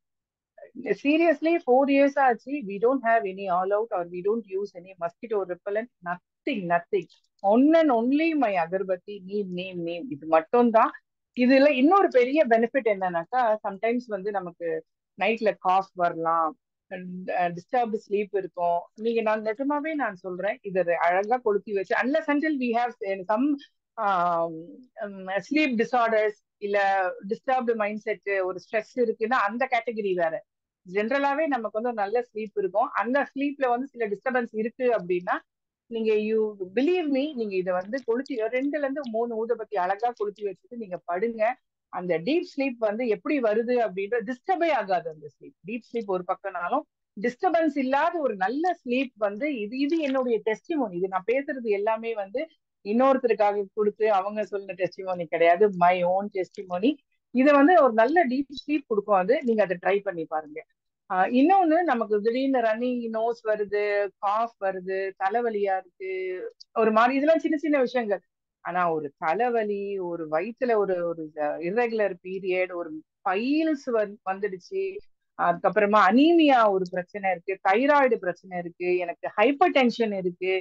Seriously, 4 years ஆச்சு, we don't have any all out or we don't use any mosquito repellent, nothing. One and only my agarbatti, neem, இது மட்டும் தான். இதுல இன்னொரு பெரிய பெனிஃபிட் என்னன்னாக்கா, சம்டைம்ஸ் வந்து நமக்கு நைட்ல காஃப் வரலாம், டிஸ்டர்ப்டு ஸ்லீப் இருக்கும். நீங்க, நான் நிஜமாவே நான் சொல்றேன், இதை அழகா கொளுத்தி வச்சு, unless until we have some sleep disorders, இல்ல டிஸ்டர்ப்டு மைண்ட் செட், ஒரு ஸ்ட்ரெஸ் இருக்குன்னா அந்த கேட்டகரி வேற. ஜென்ரலாவே நமக்கு வந்து ஒரு நல்ல ஸ்லீப் இருக்கும், அந்த ஸ்லீப்ல வந்து சில டிஸ்டர்பன்ஸ் இருக்கு அப்படின்னா, நீங்க யூ பிலீவ் மீ, நீங்க இதை வந்து கொளுத்தி 2-3 ஊதுபத்தி அழகா கொளுத்தி வச்சுட்டு நீங்க படுங்க. அந்த டீப் ஸ்லீப் வந்து எப்படி வருது அப்படின்ற, டிஸ்டர்பே ஆகாது அந்த ஸ்லீப். டீப் ஸ்லீப் ஒரு பக்கம்னாலும் டிஸ்டர்பன்ஸ் இல்லாத ஒரு நல்ல ஸ்லீப் வந்து இது என்னுடைய டெஸ்டிமோனி. இது நான் பேசுறது எல்லாமே வந்து இன்னொருத்தருக்காக கொடுத்து அவங்க சொன்ன டெஸ்டிமோனி கிடையாது, மை ஓன் டெஸ்டிமோனி. இதை வந்து ஒரு நல்ல டீப் ஸ்லீப் கொடுக்கும். அது நீங்க அதை ட்ரை பண்ணி பாருங்க. இன்னொன்னு, நமக்கு திடீர்னு ரன்னிங் நோஸ் வருது, காஃப் வருது, தலைவலியா இருக்கு, ஒரு மாதிரி, இதெல்லாம் சின்ன சின்ன விஷயங்கள். ஆனா ஒரு தலைவலி, ஒரு வயிற்றுல ஒரு ஒரு இர்ரெகுலர் பீரியட், ஒரு பைல்ஸ் வந்துடுச்சு, அதுக்கப்புறமா அனீமியா ஒரு பிரச்சனை இருக்கு, தைராய்டு பிரச்சனை இருக்கு, எனக்கு ஹைப்பர் டென்ஷன் இருக்கு,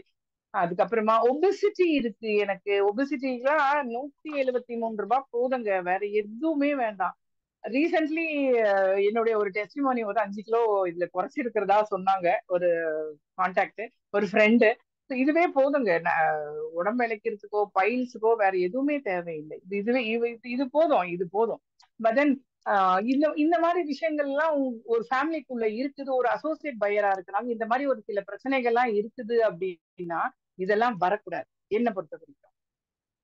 அதுக்கப்புறமா ஒபிசிட்டி இருக்கு. எனக்கு ஒபிசிட்டிலாம் 173 ரூபாய் போதுங்க, வேற எதுவுமே வேண்டாம். ரீசென்ட்லி என்னுடைய ஒரு டெஸ்டிமோனி ஒரு 5 கிலோ இதுல குறைச்சிருக்கிறதா சொன்னாங்க, ஒரு கான்டாக்ட், ஒரு ஃப்ரெண்டு. இதுவே போதுங்க, உடம்பு இழைக்கிறதுக்கோ பைல்ஸுக்கோ வேற எதுவுமே தேவையில்லை. இது போதும், இது போதும். பட் தென் இந்த மாதிரி விஷயங்கள்லாம் ஒரு ஃபேமிலிக்குள்ள இருக்குது, ஒரு அசோசியேட் பையரா இருக்கிறாங்க, இந்த மாதிரி ஒரு சில பிரச்சனைகள்லாம் இருக்குது அப்படின்னா இதெல்லாம் வரக்கூடாது என்ன பொறுத்த வரைக்கும்.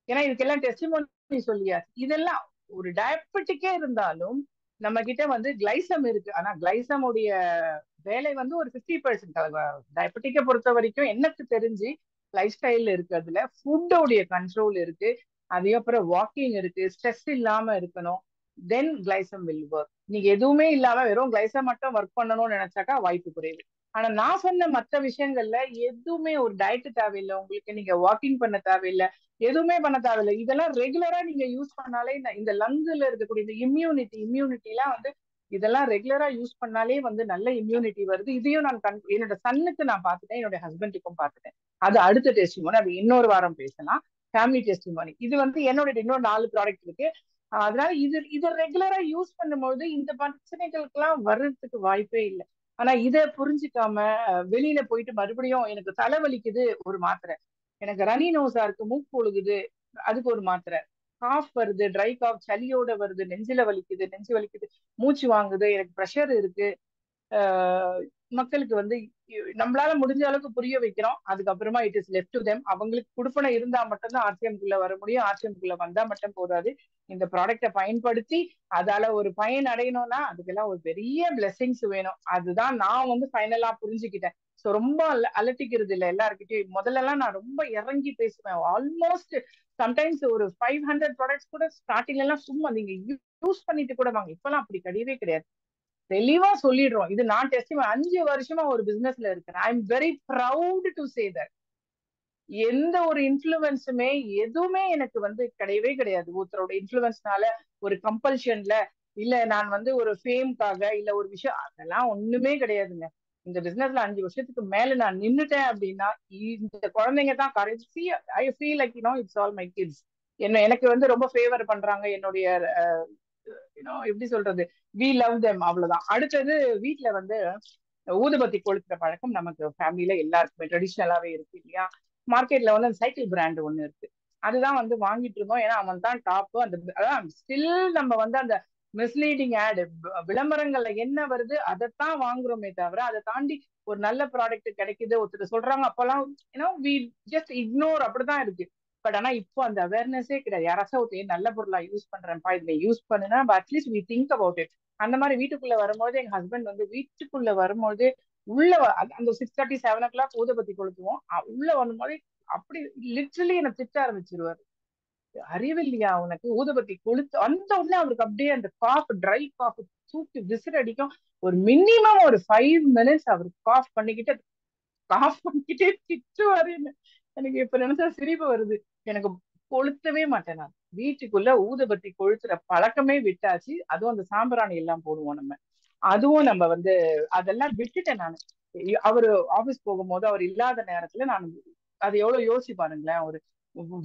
ஏன்னா இதுக்கெல்லாம் டெஸ்டிமோனி சொல்லியாச்சு. இதெல்லாம் ஒரு டயபெட்டிக்கே இருந்தாலும் நம்ம கிட்ட வந்து கிளைசம் இருக்கு. ஆனா கிளைசம் உடைய வேலை வந்து ஒரு 50%. டயபெட்டிக்கை பொறுத்த வரைக்கும் எனக்கு தெரிஞ்சு லைஃப் ஸ்டைல் இருக்கு, அதுல ஃபுட்டோடைய கண்ட்ரோல் இருக்கு, அதுக்கப்புறம் வாக்கிங் இருக்கு, ஸ்ட்ரெஸ் இல்லாம இருக்கணும், தென் கிளைசம் வில் ஒர்க். நீங்க எதுவுமே இல்லாம வெறும் கிளைசம் மட்டும் ஒர்க் பண்ணணும்னு நினைச்சாக்கா வாய்ப்பு குறைவு. ஆனா நான் சொன்ன மற்ற விஷயங்கள்ல எதுவுமே ஒரு டயட் தேவையில்லை உங்களுக்கு, நீங்க வாக்கிங் பண்ண தேவையில்லை, எதுவுமே பண்ண தேவையில்லை. இதெல்லாம் ரெகுலரா நீங்க யூஸ் பண்ணாலே இந்த லங்ஸ்ல இருக்கக்கூடிய இந்த இம்யூனிட்டி எல்லாம் வந்து இதெல்லாம் ரெகுலரா யூஸ் பண்ணாலே வந்து நல்ல இம்யூனிட்டி வருது. இதையும் நான் என்னோட சன்னுக்கு நான் பார்த்துட்டேன், என்னோட ஹஸ்பண்டுக்கும் பார்த்துட்டேன். அது அடுத்த டெஸ்டிமோனி, அது இன்னொரு வாரம் பேசலாம். ஃபேமிலி டெஸ்டிமோனி இது வந்து என்னோட இன்னொரு 4 ப்ராடக்ட் இருக்கு. அதனால இதை ரெகுலரா யூஸ் பண்ணும்போது இந்த பிரச்சனைகளுக்கெல்லாம் வர்றதுக்கு வாய்ப்பே இல்லை. ஆனா இதை புரிஞ்சுக்காம வெளியில போயிட்டு மறுபடியும் எனக்கு தலைவலிக்குது ஒரு மாத்திரை, எனக்கு ரனி நோஸா இருக்கு, மூக்கு ஒழுகுது, அதுக்கு ஒரு மாத்திரை, காஃப் வருது, ட்ரை காஃப் சளியோட வருது, நெஞ்சு வலிக்குது, மூச்சு வாங்குது, எனக்கு ப்ரெஷர் இருக்கு. மக்களுக்கு வந்து நம்மளால முடிஞ்ச அளவுக்கு புரிய வைக்கிறோம். அதுக்கப்புறமா it is left to them. அவங்களுக்கு கொடுப்பனை இருந்தா மட்டும்தான் ஆர்சிஎம்குள்ள வர முடியும். ஆர்சிஎம்குள்ள வந்தா மட்டும் போதாது, இந்த ப்ராடக்டை பயன்படுத்தி அதால ஒரு பயன் அடையணும்னா அதுக்கெல்லாம் ஒரு பெரிய பிளெஸிங்ஸ் வேணும். அதுதான் நான் வந்து ஃபைனலா புரிஞ்சுக்கிட்டேன். ஸோ ரொம்ப அலட்டிக்கிறது இல்லை எல்லாருக்கிட்டையும். முதல்ல எல்லாம் நான் ரொம்ப இறங்கி பேசுவேன். ஆல்மோஸ்ட் சம்டைம்ஸ் ஒரு 500 ப்ராடக்ட்ஸ் கூட ஸ்டார்டிங்ல எல்லாம் சும்மா நீங்க யூஸ் பண்ணிட்டு கூட வாங்க. இப்பெல்லாம் அப்படி கிடையவே கிடையாது, தெளிவா சொல்லிடுறோம். இது நான் டெஸ்டிமோனி, 5 வருஷமா ஒரு பிசினஸ்ல இருக்கிறேன். I am very proud to say that. எந்த ஒரு இன்ஃபுளுன்ஸுமே எதுவுமே எனக்கு வந்து கிடையவே கிடையாது. ஒருத்தரோட இன்ஃபுளுன்ஸ்னால, ஒரு கம்பல்ஷன்ல இல்ல நான் வந்து ஒரு ஃபேம்காக இல்ல ஒரு விஷயம், அதெல்லாம் ஒண்ணுமே கிடையாதுங்க. இந்த பிசினஸ்ல 5 வருஷத்துக்கு மேல நான் நின்னுட்டேன் அப்படின்னா இந்த குழந்தைங்க தான் கடைசி. I feel like it's all my kids. எனக்கு வந்து ரொம்ப ஃபேவர் பண்றாங்க என்னுடைய எப்படி சொல்றது, வி லவ் தெம், அவ்வளவுதான். அடுத்தது வீட்டுல வந்து ஊதுபத்தி கொளுத்துற பழக்கம் நமக்கு ஃபேமிலியில எல்லாருக்குமே ட்ரெடிஷ்னலாவே இருக்கு இல்லையா. மார்க்கெட்ல வந்து அந்த சைக்கிள் பிராண்ட் ஒண்ணு இருக்கு, அதுதான் வந்து வாங்கிட்டு இருந்தோம். ஏன்னா அவன் தான் டாப். அந்த அதான் ஸ்டில் நம்ம வந்து அந்த மிஸ்லீடிங் ஆடு விளம்பரங்கள்ல என்ன வருது அதைத்தான் வாங்குறோமே தவிர அதை தாண்டி ஒரு நல்ல ப்ராடக்ட் கிடைக்குது ஒருத்தர் சொல்றாங்க அப்பெல்லாம் வி ஜஸ்ட் இக்னோர், அப்படிதான் இருக்கு. பட் ஆனா இப்போ அந்த அவேர்னஸே கிடையாது. யாராச்சும் ஒருத்தர் நல்ல பொருளா யூஸ் பண்றேன்ப்பா இதுல யூஸ் பண்ணுனா at least we think about it. அந்த மாதிரி வீட்டுக்குள்ள வரும்போது எங்க ஹஸ்பண்ட் வந்து வீட்டுக்குள்ள வரும்போது உள்ள அந்த 6:30 7 o'clock ஊதுபத்தி கொளுத்துவோம். உள்ள வரும்போது அப்படி லிட்ரலி என்ன திட்ட ஆரம்பிச்சிருவாரு. அறிவில்லையா உனக்கு, ஊதுபத்தி கொளுத்து அந்த உடனே அவருக்கு அப்படியே அந்த காஃப், ட்ரை காஃப் தூக்கி விசிற அடிக்கும். ஒரு மினிமம் ஒரு 5 minutes அவர் காஃப் பண்ணிக்கிட்டே திட்டுவாரு என்ன. எனக்கு இப்ப நினைச்சா சிரிப்பு வருது. எனக்கு கொளுத்தவே மாட்டேன் நான். வீட்டுக்குள்ள ஊதுபத்தி கொளுத்துற பழக்கமே விட்டாச்சு. அதுவும் அந்த சாம்பிராணி எல்லாம் போடுவோம் நம்ம, அதுவும் நம்ம வந்து அதெல்லாம் விட்டுட்டேன் நான். அவரு ஆபீஸ் போகும்போது அவர் இல்லாத நேரத்துல நான் அது எவ்வளவு யோசிச்சு பாருங்களேன். ஒரு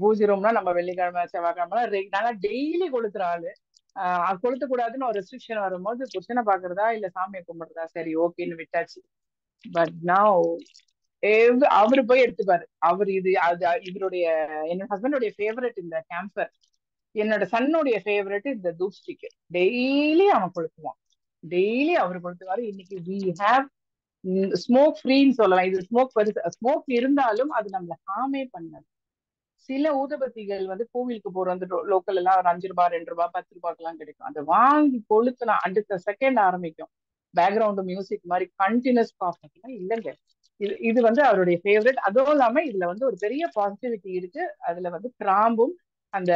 பூஜை ரூம்னா நம்ம வெள்ளிக்கிழமை செவ்வாய்க்கிழமை நல்லா டெய்லி கொளுத்துற ஆளு. அது கொளுத்த கூடாதுன்னு ஒரு ரெஸ்ட்ரிக்ஷன் வரும்போது புருஷனை பாக்குறதா இல்ல சாமியை கும்பிடுறதா, சரி ஓகேன்னு விட்டாச்சு. பட் நான் அவரு போய் எடுத்துப்பாரு. அவர் இது அது இவருடைய என்னோட ஹஸ்பண்டோடைய ஃபேவரட் இந்த கேம்பர், என்னோட சன்னுடைய ஃபேவரட் இந்த தூப் ஸ்டிக். டெய்லி அவன் கொளுத்துவான், டெய்லி அவர் கொளுத்துவாரு. இன்னைக்கு வி ஹேவ் ஸ்மோக் ஃப்ரீன்னு சொல்லலாம். இது ஸ்மோக் இருந்தாலும் அது நம்மள ஹார்மே பண்ணாது. சில ஊதுபத்திகள் வந்து கோவிலுக்கு போற வந்து லோக்கல் எல்லாம் ஒரு 5 ரூபாய் 2 ரூபாய் 10 ரூபாய்க்கு எல்லாம் கிடைக்கும். அதை வாங்கி கொளுத்துனா அடுத்த செகண்ட் ஆரம்பிக்கும் பேக்ரவுண்ட் மியூசிக் மாதிரி கண்டினியூஸ் காஃப். இல்லைங்க, இது வந்து அவருடைய ஃபேவரட். அதுவும் இல்லாம இதுல வந்து ஒரு பெரிய பாசிட்டிவிட்டி இருக்கு. அதுல வந்து கிராம்பும் அந்த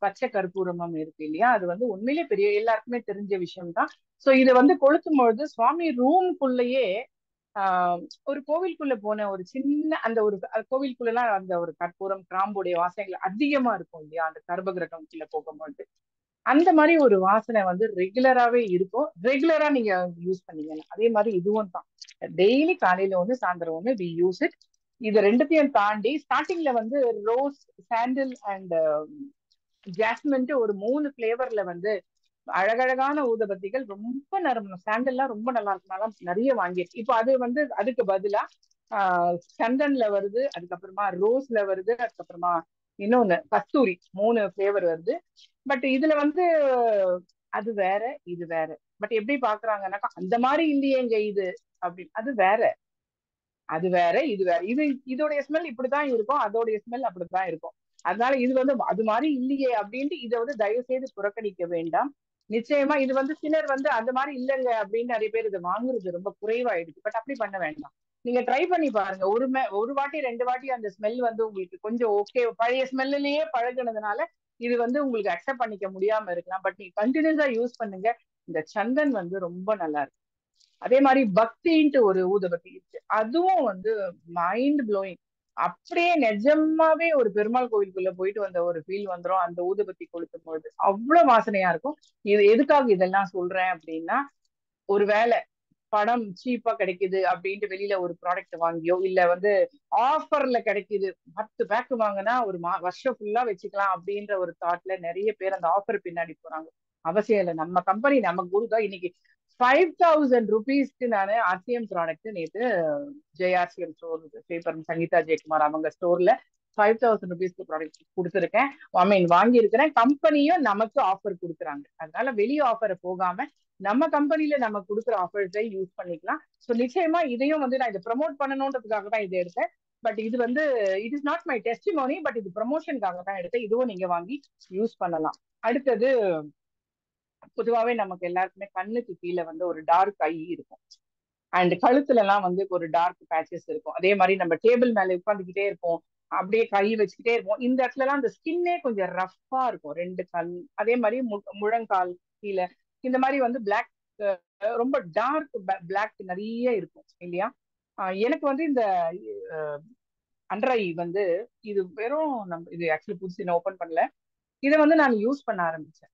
பச்சை கற்பூரமும் இருக்கு இல்லையா, அது வந்து உண்மையிலே பெரிய எல்லாருக்குமே தெரிஞ்ச விஷயம் தான். சோ இதை வந்து கொளுத்தும் பொழுது சுவாமி ரூம்குள்ளேயே ஆஹ் ஒரு கோவிலுக்குள்ள போன ஒரு சின்ன அந்த ஒரு கோவிலுக்குள்ள எல்லாம் அந்த ஒரு கற்பூரம் கிராம்புடைய வாசனைகள் அதிகமா இருக்கும் இல்லையா அந்த கர்ப்ப கிரகத்துக்குள்ள போகும்போது. அந்த மாதிரி ஒரு வாசனை வந்து ரெகுலராவே இருக்கும். ரெகுலரா நீங்க யூஸ் பண்ணீங்கன்னா அதே மாதிரி இதுவும் தான். டெய்லி காலையில ஒண்ணு சாயந்தரம் ஒண்ணு வி யூஸ் இட். இது ரெண்டுத்தையும் தாண்டி ஸ்டார்டிங்ல வந்து ரோஸ், சாண்டில் அண்ட் ஜாஸ்மின்ட்டு ஒரு 3 ஃபிளேவர்ல வந்து அழகழகான ஊதுபத்திகள் ரொம்ப சாண்டல்லாம் ரொம்ப நல்லா இருக்கனால நிறைய வாங்கியிருக்கு. இப்போ அது வந்து அதுக்கு பதிலா சந்தன்ல வருது, அதுக்கப்புறமா ரோஸ்ல வருது, அதுக்கப்புறமா இன்னொன்னு கஸ்தூரி, 3 ஃபிளேவர் வருது. பட் இதுல வந்து அது வேற இது வேற. பட் எப்படி பாக்குறாங்கன்னாக்கா அந்த மாதிரி இல்லையேங்க இது அப்படின்னு. அது வேற, அது வேற இது வேற. இதோடைய ஸ்மெல் இப்படிதான் இருக்கும், அதோடைய ஸ்மெல் அப்படிதான் இருக்கும். அதனால இது வந்து அது மாதிரி இல்லையே அப்படின்ட்டு இதை வந்து தயவு செய்து புறக்கணிக்க வேண்டாம். நிச்சயமா இது வந்து சிலர் வந்து அந்த மாதிரி இல்லைங்க அப்படின்னு நிறைய பேர் இதை வாங்குறது ரொம்ப குறைவாயிடுச்சு. பட் அப்படி பண்ண வேண்டாம். நீங்க ட்ரை பண்ணி பாருங்க. ஒரு வாட்டி 2 வாட்டி அந்த ஸ்மெல் வந்து உங்களுக்கு கொஞ்சம் ஓகே, பழைய ஸ்மெல்லிலேயே பழகுனதுனால இது வந்து உங்களுக்கு அக்செப்ட் பண்ணிக்க முடியாம இருக்கலாம். பட் நீங்க கண்டினியூஸா யூஸ் பண்ணுங்க. இந்த சந்தன் வந்து ரொம்ப நல்லா இருக்கு. அதே மாதிரி பக்தின்ட்டு ஒரு ஊதுபத்தி இருக்கு, அதுவும் வந்து மைண்ட் ப்ளோயிங். அப்படியே நிஜமாவே ஒரு பெருமாள் கோவிலுக்குள்ள போயிட்டு வந்த ஒரு ஃபீல் வந்துடும் அந்த ஊதுபத்தி கொளுத்தும் பொழுது. அவ்வளவு வாசனையா இருக்கும். இது எதுக்காக இதெல்லாம் சொல்றேன் அப்படின்னா, ஒருவேளை படம் சீப்பா கிடைக்குது அப்படின்ட்டு வெளியில ஒரு ப்ராடக்ட் வாங்கியோ இல்ல வந்து ஆஃபர்ல கிடைக்குது 10 பேக் வாங்கினா ஒரு வருஷம் ஃபுல்லா வச்சுக்கலாம் அப்படின்ற ஒரு தாட்ல நிறைய பேர் அந்த ஆஃபர் பின்னாடி போறாங்க. அவசியம் இல்லை. நம்ம கம்பெனி நம்ம குரு தான். இன்னைக்கு 5000 rupees நான் ஆர்சிஎம் ப்ராடக்ட் நேற்று ஜேஆர்சிஎம் ஸ்டோர் பேப்பர் சங்கீதா ஜெயக்குமார் அவங்க ஸ்டோர்ல 5000 rupees ப்ராடக்ட் கொடுத்துருக்கேன். ஐ மீன் வாங்கியிருக்கிறேன். கம்பெனியும் நமக்கு ஆஃபர் கொடுக்குறாங்க. அதனால வெளியே ஆஃபரை போகாம நம்ம கம்பெனில நம்ம கொடுக்குற ஆஃபர்ஸை யூஸ் பண்ணிக்கலாம். ஸோ நிச்சயமா இதையும் வந்து நான் இதை ப்ரமோட் பண்ணணுன்றதுக்காக தான் இதை எடுத்தேன். பட் இது வந்து it is not my testimony, but இது ப்ரமோஷனுக்காக தான் எடுத்தேன். இதுவும் நீங்க வாங்கி யூஸ் பண்ணலாம். அடுத்தது, பொதுவாவே நமக்கு எல்லாருக்குமே கண்ணுக்கு கீழே வந்து ஒரு டார்க் ஐ இருக்கும். அண்ட் கழுத்துல எல்லாம் வந்து ஒரு டார்க் பேச்சஸ் இருக்கும். அதே மாதிரி நம்ம டேபிள் மேல உட்காந்துக்கிட்டே இருப்போம், அப்படியே கை வச்சுக்கிட்டே இருப்போம். இந்த இடத்துல எல்லாம் அந்த ஸ்கின்னே கொஞ்சம் ரஃப்பா இருக்கும், 2 கண். அதே மாதிரி முழங்கால் கீழே இந்த மாதிரி வந்து பிளாக், ரொம்ப டார்க் பிளாக் நிறைய இருக்கும் இல்லையா. எனக்கு வந்து இந்த அண்டர் ஐ வந்து இது வெறும் நம்ம இது ஆக்சுவலி புதுசு ஓபன் பண்ணல. இதை வந்து நான் யூஸ் பண்ண ஆரம்பிச்சேன்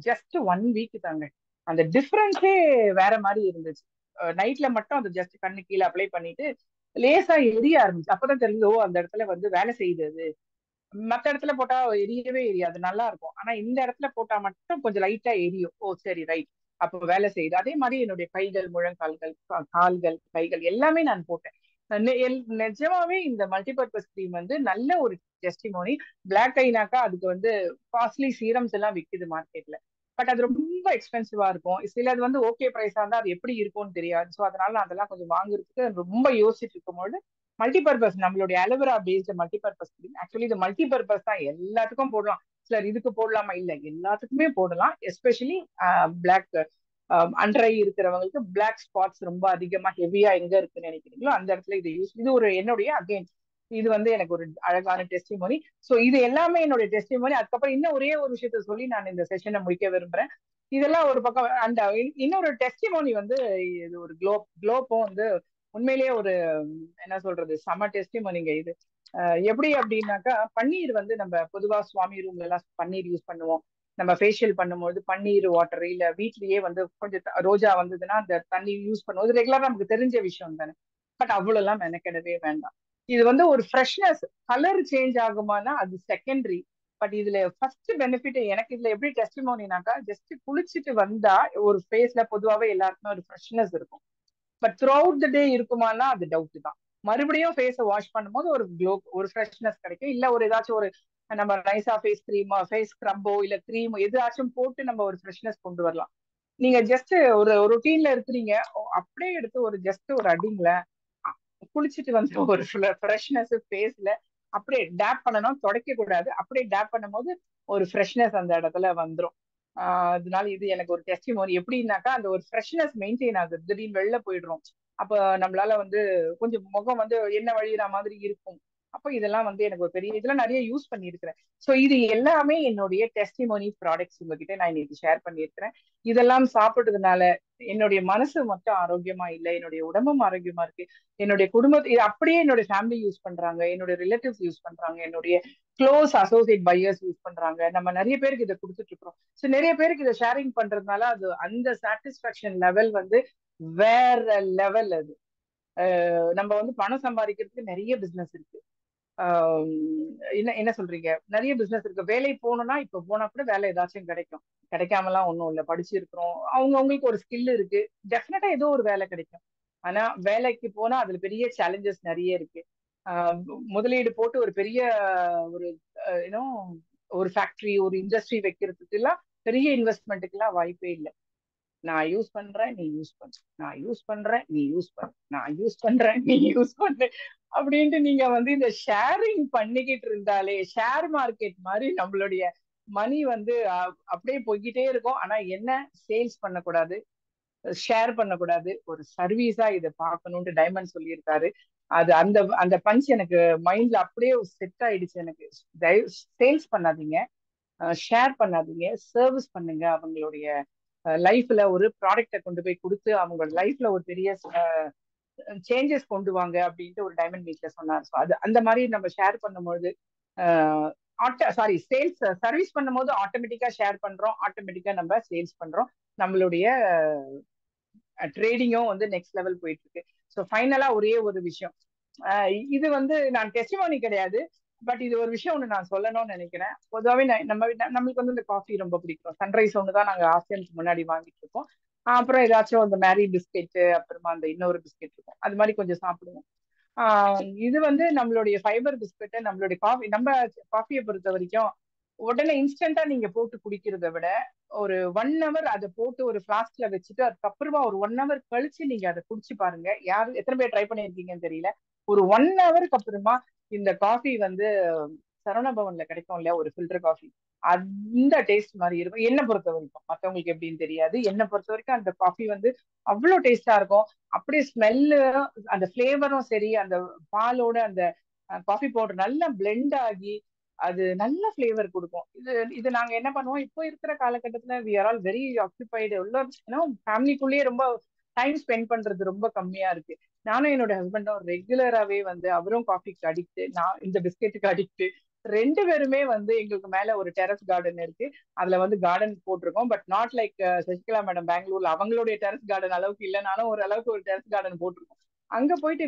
ஜஸ்ட் 1 வீக் தாங்க. அந்த டிஃபரன்ஸே வேற மாதிரி இருந்துச்சு. நைட்ல மட்டும் அந்த ஜஸ்ட் கண்ணு கீழே அப்ளை பண்ணிட்டு லேசா எரிய ஆரம்பிச்சு. அப்பதான் தெரிஞ்சு, ஓ அந்த இடத்துல வந்து வேலை செய்யுது அது. மத்த இடத்துல போட்டா எரியவே எரியாது, நல்லா இருக்கும். ஆனா இந்த இடத்துல போட்டா மட்டும் கொஞ்சம் லைட்டா எரியும். ஓ சரி ரைட், அப்போ வேலை செய்யுது. அதே மாதிரி என்னுடைய கைகள், முழங்கால்கள், கால்கள், கைகள் எல்லாமே நான் போட்டேன். நிஜமாவே இந்த மல்டிபர்பஸ் கிரீம் வந்து நல்ல ஒரு டெஸ்டிமோனி. பிளாக் ஐனாக்கா அதுக்கு வந்து காஸ்ட்லி சீரம்ஸ் எல்லாம் விக்குது மார்க்கெட்ல. பட் அது ரொம்ப எக்ஸ்பென்சிவா இருக்கும். சிலது வந்து ஓகே பிரைஸா இருந்தா அது எப்படி இருக்கும்னு தெரியாது. ஸோ அதனால நான் அதெல்லாம் கொஞ்சம் வாங்குறதுக்கு ரொம்ப யோசிச்சுட்டு இருக்கும்போது மல்டிபர்பஸ், நம்மளுடைய aloe vera paste multipurpose cream. Actually இது மல்டிபர்பஸ் தான், எல்லாத்துக்கும் போடலாம். சிலர் இதுக்கு போடலாமா, இல்ல எல்லாத்துக்குமே போடலாம். எஸ்பெஷலி பிளாக் அண்டர் ஐ இருக்கிறவங்களுக்கு, பிளாக் ஸ்பாட்ஸ் ரொம்ப அதிகமா ஹெவியா எங்க இருக்குன்னு நினைக்கிறீங்களோ அந்த இடத்துல இது யூஸ். இது ஒரு என்னுடைய அகைன் இது வந்து எனக்கு ஒரு அழகான டெஸ்டிமோனி. சோ இது எல்லாமே என்னுடைய டெஸ்டிமோனி. அதுக்கப்புறம் இன்னும் ஒரே ஒரு விஷயத்த சொல்லி நான் இந்த செஷனை முடிக்க விரும்புறேன். இதெல்லாம் ஒரு பக்கம். அந்த இன்னொரு டெஸ்டிமோனி வந்து இது ஒரு குளோப்பும் வந்து உண்மையிலேயே ஒரு என்ன சொல்றது செம டெஸ்டிமோனிங்க இது. எப்படி அப்படின்னாக்கா, பன்னீர் வந்து நம்ம பொதுவா சுவாமி ரூம்ல எல்லாம் பன்னீர் யூஸ் பண்ணுவோம். நம்ம ஃபேஷியல் பண்ணும்போது பன்னீர் வாட்டர், இல்ல வீட்லயே வந்து கொஞ்சம் ரோஜா வந்ததுன்னா அந்த தண்ணி யூஸ் பண்ணுவோம். ரெகுலரா நமக்கு தெரிஞ்ச விஷயம் தானே. பட் அவ்வளவு எல்லாம் மெனக்கெடவே வேண்டாம். இது வந்து ஒரு ஃப்ரெஷ்னஸ், கலர் சேஞ்ச் ஆகுமானா அது செகண்டரி. பட் இதுல ஃபர்ஸ்ட் பெனிஃபிட் எனக்கு இதுல எப்படி டெஸ்டிமோனினாக்கா, ஜஸ்ட் குளிச்சுட்டு வந்தா ஒரு ஃபேஸ்ல பொதுவாவே எல்லாருக்குமே ஒரு ஃப்ரெஷ்னஸ் இருக்கும். பட் த்ரூ அவுட் த டே இருக்குமானா அது டவுட் தான். மறுபடியும் ஃபேஸை வாஷ் பண்ணும்போது ஒரு க்ளோ, ஒரு ஃப்ரெஷ்னஸ் கிடைக்கும். இல்ல ஒரு ஏதாச்சும் ஒரு நம்ம நைஸா ஃபேஸ் கிரீமோ, ஃபேஸ் ஸ்க்ரப்போ, இல்ல கிரீமோ எதாச்சும் போட்டு நம்ம ஒரு ஃப்ரெஷ்னஸ் கொண்டு வரலாம். நீங்க ஜஸ்ட் ஒரு ரொட்டீன்ல இருக்கிறீங்க, அப்படியே எடுத்து ஒரு ஜஸ்ட் ஒரு அடிங்கள குளிச்சுட்டு வந்து ஒரு ஃப்ரெஷ்னஸ் ஃபேஸ்ல அப்படியே டேப் பண்ணணும், துடைக்க கூடாது. அப்படியே டேப் பண்ணும்போது ஒரு ஃப்ரெஷ்னஸ் அந்த இடத்துல வந்துடும். அதனால இது எனக்கு ஒரு டெஸ்டிமோனி. எப்படின்னாக்கா, அந்த ஒரு ஃப்ரெஷ்னஸ் மெயின்டைன் ஆகுது. திடீர்னு வெளில போயிடுறோம், அப்ப நம்மளால வந்து கொஞ்சம் முகம் வந்து என்ன வழியிற மாதிரி இருக்கும். அப்போ இதெல்லாம் வந்து எனக்கு ஒரு பெரிய, இதெல்லாம் நிறைய யூஸ் பண்ணியிருக்கிறேன். ஸோ இது எல்லாமே என்னுடைய டெஸ்டிமோனி ப்ராடக்ட்ஸ் உங்ககிட்ட நான் இன்னைக்கு ஷேர் பண்ணியிருக்கிறேன். இதெல்லாம் சாப்பிட்டதுனால என்னுடைய மனசு மட்டும் ஆரோக்கியமா இல்லை, என்னுடைய உடம்பும் ஆரோக்கியமா இருக்கு. என்னுடைய குடும்பத்தை இது அப்படியே என்னுடைய ஃபேமிலி யூஸ் பண்றாங்க, என்னுடைய ரிலேட்டிவ்ஸ் யூஸ் பண்றாங்க, என்னுடைய க்ளோஸ் அசோசியேட் பையர்ஸ் யூஸ் பண்றாங்க. நம்ம நிறைய பேருக்கு இதை கொடுத்துட்டு இருக்கிறோம். ஸோ நிறைய பேருக்கு இதை ஷேரிங் பண்றதுனால அது அந்த சாட்டிஸ்பாக்சன் லெவல் வந்து வேற லெவல் அது. நம்ம வந்து பணம் சம்பாதிக்கிறதுக்கு நிறைய பிசினஸ் இருக்கு. என்ன என்ன சொல்றீங்க, நிறைய பிசினஸ் இருக்கு. வேலை போகணும்னா இப்ப போனா கூட வேலை ஏதாச்சும் கிடைக்கும். கிடைக்காமலாம் ஒண்ணும் இல்ல, படிச்சிருக்கிறோம், அவங்களுக்கு ஒரு ஸ்கில் இருக்கு, டெஃபினட்டா ஏதோ ஒரு வேலை கிடைக்கும். ஆனா வேலைக்கு போனா அதுல பெரிய சேலஞ்சஸ் நிறைய இருக்கு. ஆஹ் முதலீடு போட்டு ஒரு பெரிய ஒரு ஏன்னோ ஒரு ஃபேக்டரி, ஒரு இண்டஸ்ட்ரி வைக்கிறதுக்கு எல்லாம் பெரிய இன்வெஸ்ட்மெண்ட்டுக்கு எல்லாம் வாய்ப்பே இல்லை. நான் யூஸ் பண்றேன், நீ யூஸ் பண்ணு, நான் யூஸ் பண்றேன், நீ யூஸ் பண்ணு, நான் யூஸ் பண்றேன், நீ யூஸ் பண்ணு அப்படின்ட்டு நீங்க வந்து இந்த ஷேரிங் பண்ணிக்கிட்டு இருந்தாலே ஷேர் மார்க்கெட் மாதிரி நம்மளுடைய மணி வந்து அப்படியே போய்கிட்டே இருக்கும். ஆனா என்ன, சேல்ஸ் பண்ணக்கூடாது, ஷேர் பண்ணக்கூடாது, ஒரு சர்வீஸா இதை பார்க்கணும்னு டைமண்ட் சொல்லியிருக்காரு. அது அந்த அந்த பஞ்ச் எனக்கு மைண்ட்ல அப்படியே செட் ஆயிடுச்சு எனக்கு. சேல்ஸ் பண்ணாதீங்க, ஷேர் பண்ணாதீங்க, சர்வீஸ் பண்ணுங்க. அவங்களுடைய லைஃப்ல ஒரு ப்ராடக்டை கொண்டு போய் கொடுத்து அவங்க லைஃப்ல ஒரு பெரிய சேஞ்சஸ் கொண்டு வாங்க அப்படின்ட்டு ஒரு டைமண்ட் மீட்ல சொன்னார். ஸோ அது அந்த மாதிரி நம்ம ஷேர் பண்ணும்போது சேல்ஸ் சர்வீஸ் பண்ணும்போது ஆட்டோமேட்டிக்கா ஷேர் பண்றோம், ஆட்டோமேட்டிக்கா நம்ம சேல்ஸ் பண்றோம். நம்மளுடைய ட்ரேடிங்கும் வந்து நெக்ஸ்ட் லெவல் போயிட்டு இருக்கு. ஸோ ஃபைனலா ஒரே ஒரு விஷயம், இது வந்து நான் டெஸ்டிமோனி கிடையாது, பட் இது ஒரு விஷயம் ஒன்று நான் சொல்லணும்னு நினைக்கிறேன். பொதுவாகவே நம்மளுக்கு வந்து இந்த காஃபி ரொம்ப பிடிக்கும். சன்ரைஸ் ஒன்று தான் நாங்கள் ஆசியனுக்கு முன்னாடி வாங்கிட்டு இருக்கோம். அப்புறம் ஏதாச்சும் அந்த மேரி பிஸ்கெட்டு, அப்புறமா அந்த இன்னொரு பிஸ்கெட் இருக்கும், அது மாதிரி கொஞ்சம் சாப்பிடுவோம். இது வந்து நம்மளுடைய ஃபைபர் பிஸ்கெட்டு, நம்மளுடைய காஃபி, நம்ம காஃபியை பொறுத்த வரைக்கும் உடனே இன்ஸ்டன்டா நீங்க போட்டு குடிக்கிறத விட ஒரு 1 ஹவர் அதை போட்டு ஒரு ஃபிளாஸ்க்ல வச்சுட்டு அதுக்கப்புறமா ஒரு 1 ஹவர் கழிச்சு நீங்க அதை குடிச்சு பாருங்க. யாரு எத்தனை பேர் ட்ரை பண்ணிருக்கீங்கன்னு தெரியல. ஒரு 1 ஹவருக்கு அப்புறமா இந்த காஃபி வந்து சரவண பவன்ல கிடைக்கும் இல்லையா, ஒரு ஃபில்டர் காஃபி, அந்த டேஸ்ட் மாதிரி இருக்கும். என்ன பொறுத்த வரைக்கும், மற்றவங்களுக்கு எப்படின்னு தெரியாது, என்ன பொறுத்த வரைக்கும் அந்த காஃபி வந்து அவ்வளவு டேஸ்டா இருக்கும். அப்படியே ஸ்மெல்லு, அந்த ஃபிளேவரும் சரி, அந்த பாலோட அந்த காஃபி பவுடர் நல்லா பிளெண்ட் ஆகி அது நல்ல ஃபிளேவர் கொடுக்கும். இது இது நாங்க என்ன பண்ணுவோம், இப்போ இருக்கிற காலகட்டத்துல we are all very occupied, உள்ள ஃபேமிலிக்குள்ளேயே ரொம்ப டைம் ஸ்பெண்ட் பண்றது ரொம்ப கம்மியா இருக்கு. நானும் என்னோட ஹஸ்பண்டும் ரெகுலராகவே வந்து அவரும் காஃபிக்கு அடிக்ட், நான் இந்த பிஸ்கெட்டுக்கு அடிக்ட். 2 பேருமே வந்து எங்களுக்கு மேல ஒரு டெரஸ் கார்டன் இருக்கு. அதுல வந்து கார்டன் போட்டிருக்கோம். But not like Sasikala madam பெங்களூர்ல அவங்களுடைய டெரஸ் கார்டன் அளவுக்கு இல்லைனாலும் ஓரளவுக்கு ஒரு டெரஸ் கார்டன் போட்டிருக்கோம். அங்க போயிட்டு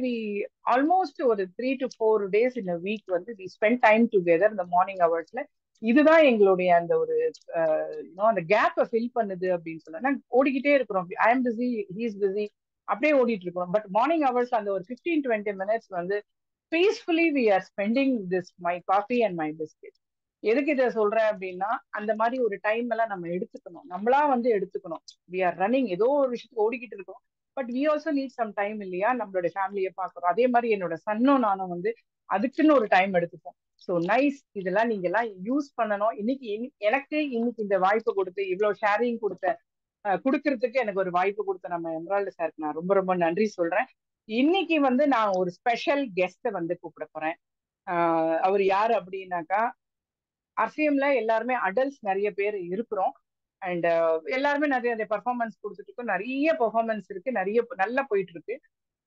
ஆல்மோஸ்ட் ஒரு 3 to 4 days in a week வந்து வி ஸ்பெண்ட் டைம் டுகெதர் இந்த மார்னிங் ஹவர்ஸ்ல. இதுதான் எங்களுடைய அந்த ஒரு அந்த கேப்பை ஃபில் பண்ணுது அப்படின்னு சொல்ல ஓடிக்கிட்டே இருக்கிறோம். I am busy, he is busy, அப்படியே ஓடிட்டு இருக்கிறோம். பட் மார்னிங் ஹவர்ஸ் அந்த ஒரு 15-20 minutes வந்து peacefully we are spending this my coffee and my biscuit. எதுக்கு இதை சொல்றேன் அப்படின்னா, அந்த மாதிரி ஒரு டைம் எல்லாம் நம்ம எடுத்துக்கணும், நம்மளா வந்து எடுத்துக்கணும். வி ஆர் ரன்னிங், ஏதோ ஒரு விஷயத்துக்கு ஓடிக்கிட்டு இருக்கோம். But we also need some time இல்லையா, நம்மளோட ஃபேமிலியை பாக்குறோம். அதே மாதிரி என்னோட சன்னும் நானும் வந்து அதுக்குன்னு ஒரு டைம் எடுத்துப்போம். ஸோ நைஸ், இதெல்லாம் நீங்க எல்லாம் யூஸ் பண்ணணும். எனக்கு இன்னைக்கு இந்த வாய்ப்பு கொடுத்து இவ்வளவு ஷேரிங் கொடுக்கறதுக்கு எனக்கு ஒரு வாய்ப்பு கொடுத்த நம்ம எம்ரால்டு சாருக்கு நான் ரொம்ப ரொம்ப நன்றி சொல்றேன். இன்னைக்கு வந்து நான் ஒரு ஸ்பெஷல் கெஸ்ட வந்து கூப்பிட போறேன். அவர் யாரு அப்படின்னாக்கா, RCMல எல்லாருமே அடல்ட்ஸ் நிறைய பேர் இருக்கிறோம். அண்ட் எல்லாருமே நிறைய பெர்ஃபார்மன்ஸ் கொடுத்துட்டு இருக்கோம். நிறைய பெர்ஃபார்மன்ஸ் இருக்கு, நிறைய நல்லா போயிட்டு இருக்கு.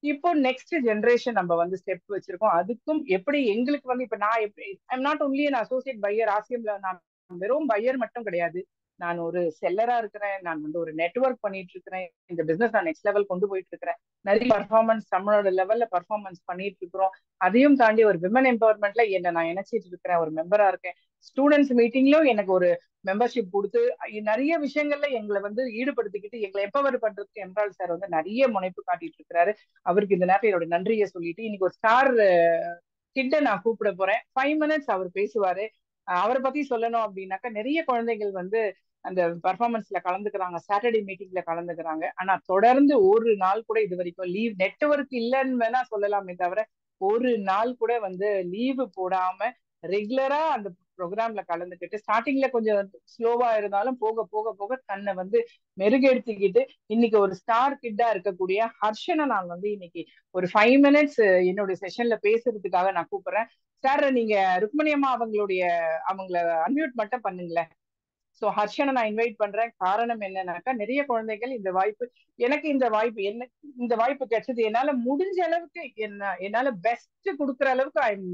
இப்போ நெக்ஸ்ட் ஜென்ரேஷன் நம்ம வந்து ஸ்டெப் வச்சிருக்கோம். அதுக்கும் எப்படி எங்களுக்கு வந்து இப்ப நான் எப்படி I'm not only an associate buyer RCMல. நான் வெறும் பையர் மட்டும் கிடையாது, நான் ஒரு செல்லரா இருக்கிறேன். நான் வந்து ஒரு நெட்வொர்க் பண்ணிட்டு இருக்கிறேன். இந்த பிசினஸ் நான் நெக்ஸ்ட் லெவல் கொண்டு போயிட்டு இருக்கிறேன். நிறைய பர்ஃபார்மன்ஸ் நம்மளோட லெவல்ல பர்ஃபார்மன்ஸ் பண்ணிட்டு இருக்கிறோம். அதையும் தாண்டி ஒரு விமன் எம்பவர்மெண்ட்ல என்ன நான் இணைச்சிட்டு இருக்கிறேன், ஒரு மெம்பரா இருக்கேன். ஸ்டூடெண்ட்ஸ் மீட்டிங்லயும் எனக்கு ஒரு மெம்பர்ஷிப் கொடுத்து நிறைய விஷயங்கள்ல எங்களை வந்து ஈடுபடுத்திக்கிட்டு எங்களை எம்பவர் பண்றதுக்கு எம்ரால் சார் வந்து நிறைய முனைப்பு காட்டிட்டு இருக்கிறாரு. அவருக்கு இந்த நேரத்தில் என்னோட நன்றியை சொல்லிட்டு இன்னைக்கு ஒரு ஸ்டார் கிட்ட நான் கூப்பிட போறேன். 5 minutes அவர் பேசுவாரு. அவரை பத்தி சொல்லணும் அப்படின்னாக்கா, நிறைய குழந்தைகள் வந்து அந்த பர்ஃபார்மன்ஸ்ல கலந்துக்கிறாங்க, சாட்டர்டே மீட்டிங்ல கலந்துக்கிறாங்க. ஆனா தொடர்ந்து ஒரு நாள் கூட இது வரைக்கும் லீவ், நெட்வொர்க் இல்லைன்னு வேணா சொல்லலாமே தவிர ஒரு நாள் கூட வந்து லீவு போடாம ரெகுலரா அந்த ப்ரோக்ராம்ல கலந்துக்கிட்டு, ஸ்டார்டிங்ல கொஞ்சம் ஸ்லோவா இருந்தாலும் போக போக போக தன்னை வந்து மெருகெடுத்திக்கிட்டு இன்னைக்கு ஒரு ஸ்டார் கிட்டா இருக்கக்கூடிய ஹர்ஷனை நான் வந்து இன்னைக்கு ஒரு 5 minutes என்னுடைய செஷன்ல பேசுறதுக்காக நான் கூப்பிடுறேன். சார், நீங்க ருக்மணி அம்மா அவங்கள அன்மியூட் மட்டும் பண்ணுங்களேன். சோ ஹர்ஷனை நான் இன்வைட் பண்றேன். காரணம் என்னன்னாக்கா, நிறைய குழந்தைகள் இந்த வாய்ப்பு கிடைச்சது. என்னால முடிஞ்ச அளவுக்கு என்னால பெஸ்ட் கொடுக்குற அளவுக்கு I am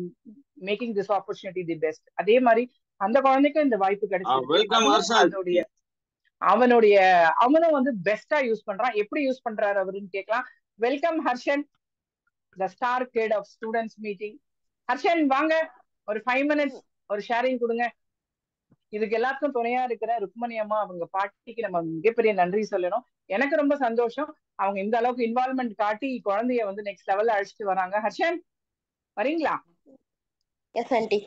making this opportunity the best. அதே மாதிரி அந்த குழந்தைக்கும் இந்த வாய்ப்பு கிடைச்சிருக்கு. அவனும் வந்து பெஸ்டா யூஸ் பண்றான். எப்படி யூஸ் பண்றாரு அவருன்னு கேட்கலாம். Welcome Harshan, the star kid of students meeting. Harshan வாங்க, ஒரு 5 minutes ஒரு ஷேரிங் கொடுங்க. இதுக்கு எல்லாத்துக்கும் துணையா இருக்கிற ருக்மணி அம்மா அவங்க பாட்டிக்கு நம்ம மிகப்பெரிய நன்றி சொல்லணும். எனக்கு ரொம்ப சந்தோஷம், அவங்க இந்த அளவுக்கு இன்வால்வ்மெண்ட் காட்டி குழந்தைய வந்து நெக்ஸ்ட் லெவல்ல அழைச்சிட்டு வராங்க. ஹர்ஷன் வரீங்களா? Yes aunty.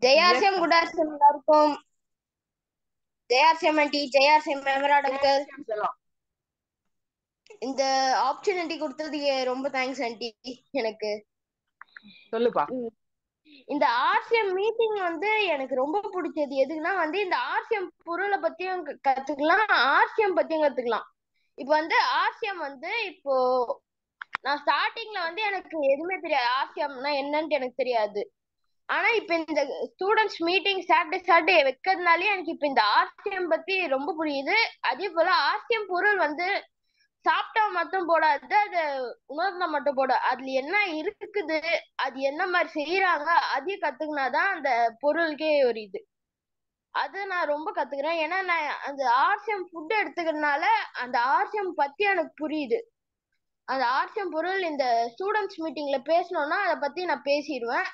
JRCM good afternoon எல்லாருக்கும். ஜெயார்சியம் ஆண்டி, ஜெயார்சியம் மெமராட் அங்கிள், இந்த ஆப்பர்ச்சுனிட்டி கொடுத்ததுக்கு ரொம்ப தேங்க்ஸ் ஆண்டி. எனக்கு சொல்லுப்பா. இந்த ஆர்சிஎம் மீட்டிங் வந்து எனக்கு ரொம்ப பிடிச்சது. எதுக்குன்னா வந்து இந்த ஆர்சிஎம் பொருளை பத்தியும் கத்துக்கலாம், ஆர்சிஎம் பத்தியும் கத்துக்கலாம். இப்ப வந்து ஆர்சிஎம் வந்து இப்போ நான் ஸ்டார்டிங்ல வந்து எனக்கு எதுவுமே தெரியாது, ஆர்சிஎம்னா என்னன்னு எனக்கு தெரியாது. ஆனா இப்ப இந்த ஸ்டூடெண்ட்ஸ் மீட்டிங் சாட்டர்டே வைக்கிறதுனாலே எனக்கு இப்ப இந்த ஆர்சிஎம் பத்தி ரொம்ப புரியுது. அதே போல ஆர்சிஎம் பொருள் வந்து சாப்பிட்டா மட்டும் போடாது, அது உணர்ந்தா மட்டும் போட, அதுல என்ன இருக்குது, அது என்ன மாதிரி செய்யறாங்க, அதையும் கத்துக்கினாதான் அந்த பொருளுக்கே ஒரு இது. அது நான் ரொம்ப கத்துக்கிறேன். ஏன்னா நான் அந்த ஆர்சிஎம் ஃபுட் எடுத்துக்கிறதுனால அந்த ஆர்சிஎம் பத்தி எனக்கு புரியுது. அந்த ஆர்சிஎம் பொருள் இந்த ஸ்டூடெண்ட்ஸ் மீட்டிங்ல பேசணும்னா அதை பத்தி நான் பேசிடுவேன்.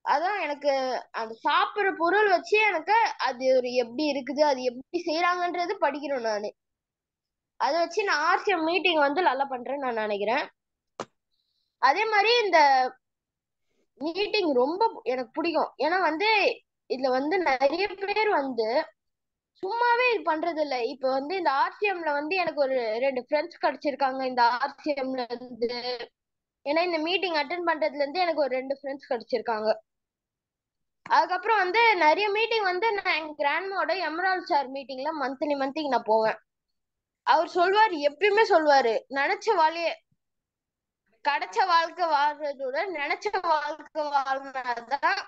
அதான் எனக்கு அந்த சாப்பிடுற பொருள் வச்சு எனக்கு அது ஒரு எப்படி இருக்குது, அது எப்படி செய்யறாங்கன்றது படிக்கிறேன் நானு. அதை வச்சு நான் ஆர்சிஎம் மீட்டிங் வந்து நல்லா பண்றேன்னு நான் நினைக்கிறேன். அதே மாதிரி இந்த மீட்டிங் ரொம்ப எனக்கு பிடிக்கும். ஏன்னா வந்து இதுல வந்து நிறைய பேர் வந்து சும்மாவே இது பண்றது இல்லை. இப்ப வந்து இந்த ஆர்சிஎம்ல வந்து எனக்கு ஒரு 2 ஃப்ரெண்ட்ஸ் கிடைச்சிருக்காங்க இந்த ஆர்சிஎம்ல இருந்து. ஏன்னா இந்த மீட்டிங் அட்டென்ட் பண்றதுல இருந்து எனக்கு ஒரு 2 ஃப்ரெண்ட்ஸ் கிடைச்சிருக்காங்க. அதுக்கப்புறம் வந்து நிறைய மீட்டிங் வந்து நான் எங்க கிராண்ட்மாவோட எமரால்ட் சார் மீட்டிங்ல மந்த்லி நான் போவேன். அவர் சொல்வாரு, எப்பயுமே சொல்வாரு, நினைச்ச வாழ்க்கைய கிடைச்ச வாழ்க்கை வாழ்றதோட நினைச்ச வாழ்க்கை வாழ்றதான்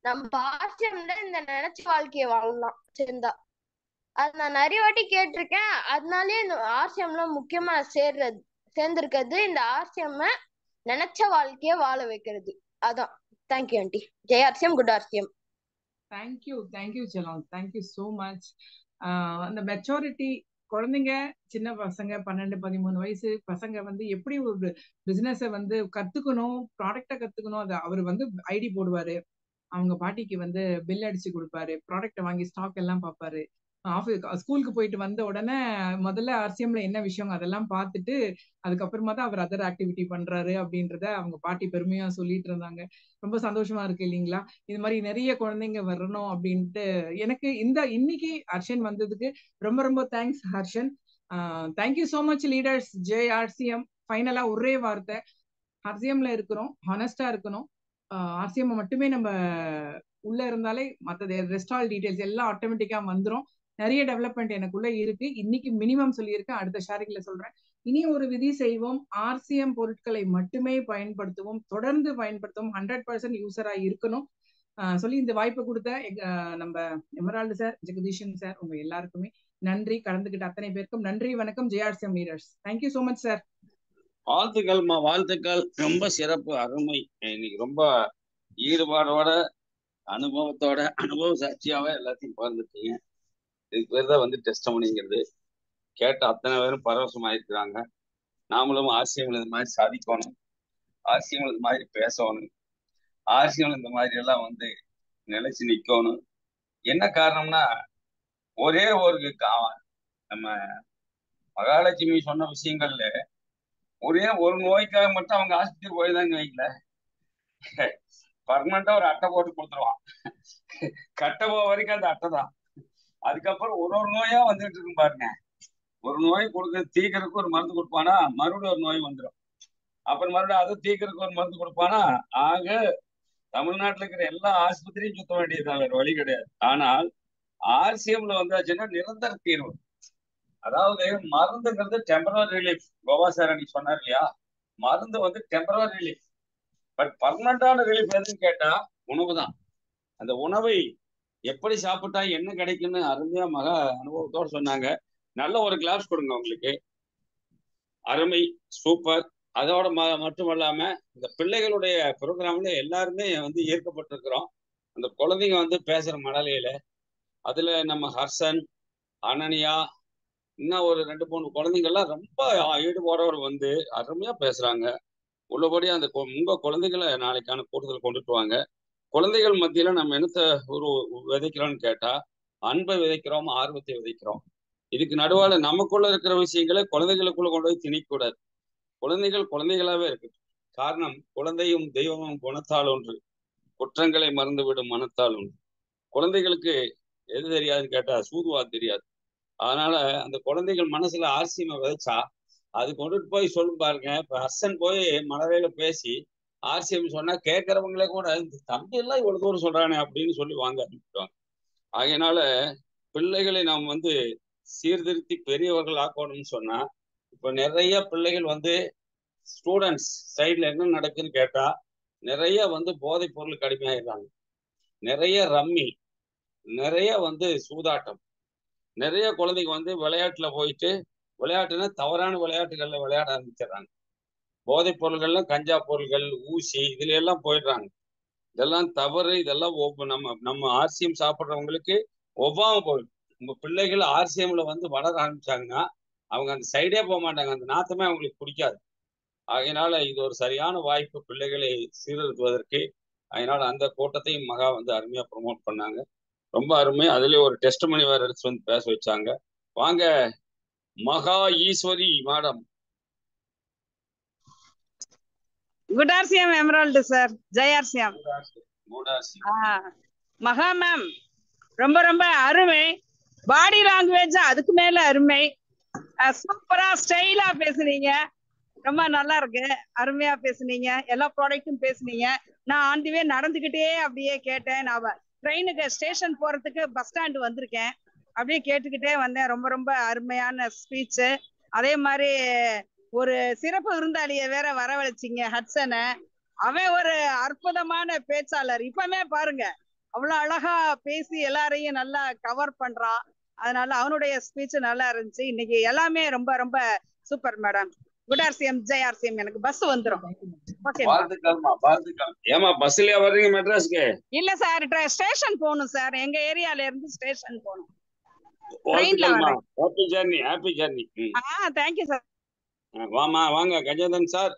நம்ம ஆர்சிஎம்ல இந்த நினைச்ச வாழ்க்கைய வாழலாம் சேர்ந்தா. அது நான் நிறைய வாட்டி கேட்டிருக்கேன். அதனாலயே இந்த ஆர்சிஎம்ல முக்கியமா சேர்ந்திருக்கிறது இந்த ஆர்சிஎம் நினைச்ச வாழ்க்கைய வாழ வைக்கிறது. அதான் thank you aunty. Jai RCM, good RCM. Thank you செல்லம், தேங்க்யூ சோ மச். அந்த மெச்சூரிட்டி, குழந்தைங்க சின்ன பசங்க 12-13 வயசு பசங்க வந்து எப்படி ஒரு பிசினஸ வந்து கத்துக்கணும், ப்ராடக்ட கத்துக்கணும். அதை அவர் வந்து ஐடி போடுவாரு, அவங்க பாட்டிக்கு வந்து பில் அடிச்சு கொடுப்பாரு, ப்ராடக்ட் வாங்கி ஸ்டாக் எல்லாம் பார்ப்பாரு. ஸ்கூலுக்கு போயிட்டு வந்த உடனே முதல்ல ஆர்சிஎம்ல என்ன விஷயம் அதெல்லாம் பார்த்துட்டு அதுக்கப்புறமா தான் அவர் அதர் ஆக்டிவிட்டி பண்றாரு அப்படின்றத அவங்க பாட்டி பெருமையா சொல்லிட்டு இருந்தாங்க. ரொம்ப சந்தோஷமா இருக்கு இல்லைங்களா? இது மாதிரி நிறைய குழந்தைங்க வரணும் அப்படின்ட்டு. எனக்கு இன்னைக்கு ஹர்ஷன் வந்ததுக்கு ரொம்ப ரொம்ப thanks Harshan. Thank you so much leaders. JRCM ஃபைனலா ஒரே வார்த்தை, ஆர்சிஎம்ல இருக்கிறோம், ஹானஸ்டா இருக்கணும். ஆர்சிஎம் மட்டுமே நம்ம உள்ள இருந்தாலே மற்றது ரெஸ்டால் டீடைல்ஸ் எல்லாம் ஆட்டோமேட்டிக்கா வந்துடும். நிறைய டெவலப்மெண்ட் எனக்குள்ள இருக்கு. இன்னைக்கு மினிமம் சொல்லியிருக்கேன், அடுத்த ஷேரிங்ல சொல்றேன். இனி ஒரு விதி செய்வோம், ஆர்சிஎம் பொருட்களை மட்டுமே பயன்படுத்துவோம், தொடர்ந்து பயன்படுத்துவோம், 100% யூசரா இருக்கணும் சொல்லி இந்த வாய்ப்பை கொடுத்த நம்ம எமரால்டு சார், ஜெகதீஷன் சார், உங்க எல்லாருக்குமே நன்றி. கலந்துகிட்ட அத்தனை பேருக்கும் நன்றி. வணக்கம். JRCM leaders, thank you so much sir. வாழ்த்துக்கள்மா, வாழ்த்துக்கள். ரொம்ப சிறப்பு, அருமை. இன்னைக்கு ரொம்ப ஈடுபாடோட அனுபவத்தோட அனுபவ சாட்சியாவே எல்லாத்தையும் பகிர்ந்துட்டீங்க. இதுக்கு பேர் தான் வந்து டெஸ்டமனிங்கிறது. கேட்ட அத்தனை பேரும் பரவசமாயிருக்கிறாங்க. நாமளும் ஆர்சிஎம்ல இந்த மாதிரி சாதிக்கணும், ஆர்சிஎம்ல இந்த மாதிரி பேசணும், ஆர்சிஎம்ல இந்த மாதிரி எல்லாம் வந்து நிலைச்சு நிக்கணும். என்ன காரணம்னா, ஒரே ஒரு நம்ம மகாலட்சுமி சொன்ன விஷயங்கள்ல ஒரே ஒரு நோய்க்காக மட்டும் அவங்க ஆஸ்பத்திரி போயிருந்தாங்க வைக்கல, பர்மனண்டா ஒரு அட்டை போட்டு கொடுத்துருவான். கட்ட போக வரைக்கும் அந்த அட்டை தான். அதுக்கப்புறம் ஒரு நோயா வந்துட்டு இருக்கும் பாருங்க. ஒரு நோய் கொடுக்க தீக்கிறதுக்கு ஒரு மருந்து கொடுப்பானா, மறுபடியும் ஒரு நோய் வந்துடும். அப்புறம் மறுபடியும் அதை தீக்கிறதுக்கு ஒரு மருந்து கொடுப்பானா. ஆக தமிழ்நாட்டில் இருக்கிற எல்லா ஆஸ்பத்திரியும் சுத்த வேண்டியதுதான், வேற வழி கிடையாது. ஆனால் ஆர்சிஎம்ல வந்தாச்சுன்னா நிரந்தர தீர்வு. அதாவது மருந்துங்கிறது டெம்பரரி ரிலீஃப். கோவா சார் அன்னைக்கு சொன்னார் இல்லையா, மருந்து வந்து டெம்பரரி ரிலீஃப். பட் பர்மனண்டான ரிலீஃப் எதுன்னு கேட்டா உணவு தான். அந்த உணவை எப்படி சாப்பிட்டா என்ன கிடைக்கும்னு அருமையா மகா அனுபவத்தோடு சொன்னாங்க. நல்ல ஒரு கிளாஸ் கொடுங்க உங்களுக்கு. அருமை, சூப்பர். அதோட மட்டுமல்லாம இந்த பிள்ளைகளுடைய ப்ரோக்ராம்ல எல்லாருமே வந்து ஈர்க்கப்பட்டிருக்கிறோம். அந்த குழந்தைங்க வந்து பேசுற மழலையில அதுல நம்ம ஹர்ஷன், அனனியா, இன்னும் ஒரு 2-3 குழந்தைங்கள்லாம் ரொம்ப ஈடுபாடோடு வந்து அருமையா பேசுறாங்க. உள்ளபடி அந்த உங்க குழந்தைகளை நாளைக்கான கூட்டத்தில் கொண்டுட்டு வாங்க. குழந்தைகள் மத்தியில நம்ம என்னத்தை ஒரு விதைக்கிறோம்னு கேட்டா, அன்பை விதைக்கிறோம், ஆர்வத்தை விதைக்கிறோம். இதுக்கு நடுவால நமக்குள்ள இருக்கிற விஷயங்களை குழந்தைகளுக்குள்ள கொண்டு போய் திணிக்கூடாது. குழந்தைகள் குழந்தைகளாவே இருக்கு. காரணம், குழந்தையும் தெய்வமும் குணத்தால் ஒன்று, குற்றங்களை மறந்துவிடும் மனத்தால் ஒன்று. குழந்தைகளுக்கு எது தெரியாதுன்னு கேட்டா சூதுவா தெரியாது. அதனால அந்த குழந்தைகள் மனசுல ஆர்சிஎம் விதைச்சா அது கொண்டுட்டு போய் சொல்லும் பாருங்க. இப்ப ஹர்ஷன் போய் மலரையில பேசி ஆர்சிஎம் சொன்னா கேட்கறவங்களே கூட இந்த தம்பி எல்லாம் இவ்வளவு தூரம் சொல்றானே அப்படின்னு சொல்லி வாங்க ஆரம்பிச்சுட்டாங்க. ஆகையினால பிள்ளைகளை நாம் வந்து சீர்திருத்தி பெரியவர்கள் ஆக்கணும்னு சொன்னா, இப்ப நிறைய பிள்ளைகள் வந்து ஸ்டூடெண்ட்ஸ் சைட்ல என்ன நடக்குன்னு கேட்டா, நிறைய வந்து போதைப் பொருளுக்கு அடிமையாயிடுறாங்க. நிறைய ரம்மி, நிறைய வந்து சூதாட்டம், நிறைய குழந்தைங்க வந்து விளையாட்டுல போயிட்டு, விளையாட்டுன்னா தவறான விளையாட்டுகள்ல விளையாட ஆரம்பிச்சிடுறாங்க. போதைப் பொருள்கள்ல கஞ்சா பொருள்கள், ஊசி, இதுல எல்லாம் போயிடுறாங்க. இதெல்லாம் தவறு. இதெல்லாம் நம்ம ஆர்சிஎம் சாப்பிட்றவங்களுக்கு ஒவ்வாம போயிடும். உங்க பிள்ளைகள் ஆர்சிஎம்ல வந்து வளர ஆரம்பிச்சாங்கன்னா அவங்க அந்த சைடே போக மாட்டாங்க, அந்த நாத்தமே அவங்களுக்கு பிடிக்காது. அதனால இது ஒரு சரியான வாய்ப்பு பிள்ளைகளை சீர்திருத்துவதற்கு. அதனால அந்த கூட்டத்தையும் மகா வந்து அருமையா ப்ரொமோட் பண்ணாங்க. ரொம்ப அருமை. அதுலயே ஒரு டெஸ்ட் மணி வேற எடுத்து வந்து பேச வச்சாங்க. வாங்க மகா Eswari madam. Good RCM Emerald sir, JRCM. மகா மேம் ரொம்ப ரொம்ப அருமை. பாடி லாங்குவேஜ் அதுக்கு மேல அருமை. சூப்பரா ஸ்டைலா பேசுனீங்க, ரொம்ப நல்லா இருக்கு. அருமையா பேசுனீங்க, எல்லா ப்ராடக்ட்டும் பேசுனீங்க. நான் ஆண்டிவே நடந்துகிட்டே அப்படியே கேட்டேன். நான் ட்ரெயினுக்கு ஸ்டேஷன் போறதுக்கு பஸ் ஸ்டாண்டு வந்திருக்கேன், அப்படியே கேட்டுக்கிட்டே வந்தேன். ரொம்ப ரொம்ப அருமையான ஸ்பீச். அதே மாதிரி ஒரு சிறப்பு விருந்தாளிய வேற வரவழைச்சிங்க, ஹட்சனை. அவன் ஒரு அற்புதமான பேச்சாளர். இப்பமே பாருங்க அவ்வளவு அழகா பேசி எல்லாரையும் நல்லா கவர் பண்றான். அதனால அவனுடைய ஸ்பீச் நல்லா இருந்துச்சு. இன்னைக்கு எல்லாமே ரொம்ப ரொம்ப super madam. Good RCM, JRCM. எனக்கு பஸ் வந்துடும். ஓகேப்பா. வாழ்த்துக்கள்மா, வாழ்த்துக்கள். ஏமா பஸ்லயா வர்றீங்க மெட்ராஸ்க்கு? இல்ல சார், ஸ்டேஷன் போகணும் சார். எங்க ஏரியால இருந்து ஸ்டேஷன் போகணும். ட்ரெயின்ல வாழ்த்துக்கள்மா. வர்றேன். Happy journey, happy journey. Thank you sir. வாமா, வாங்க கஜேந்திரன் சார்.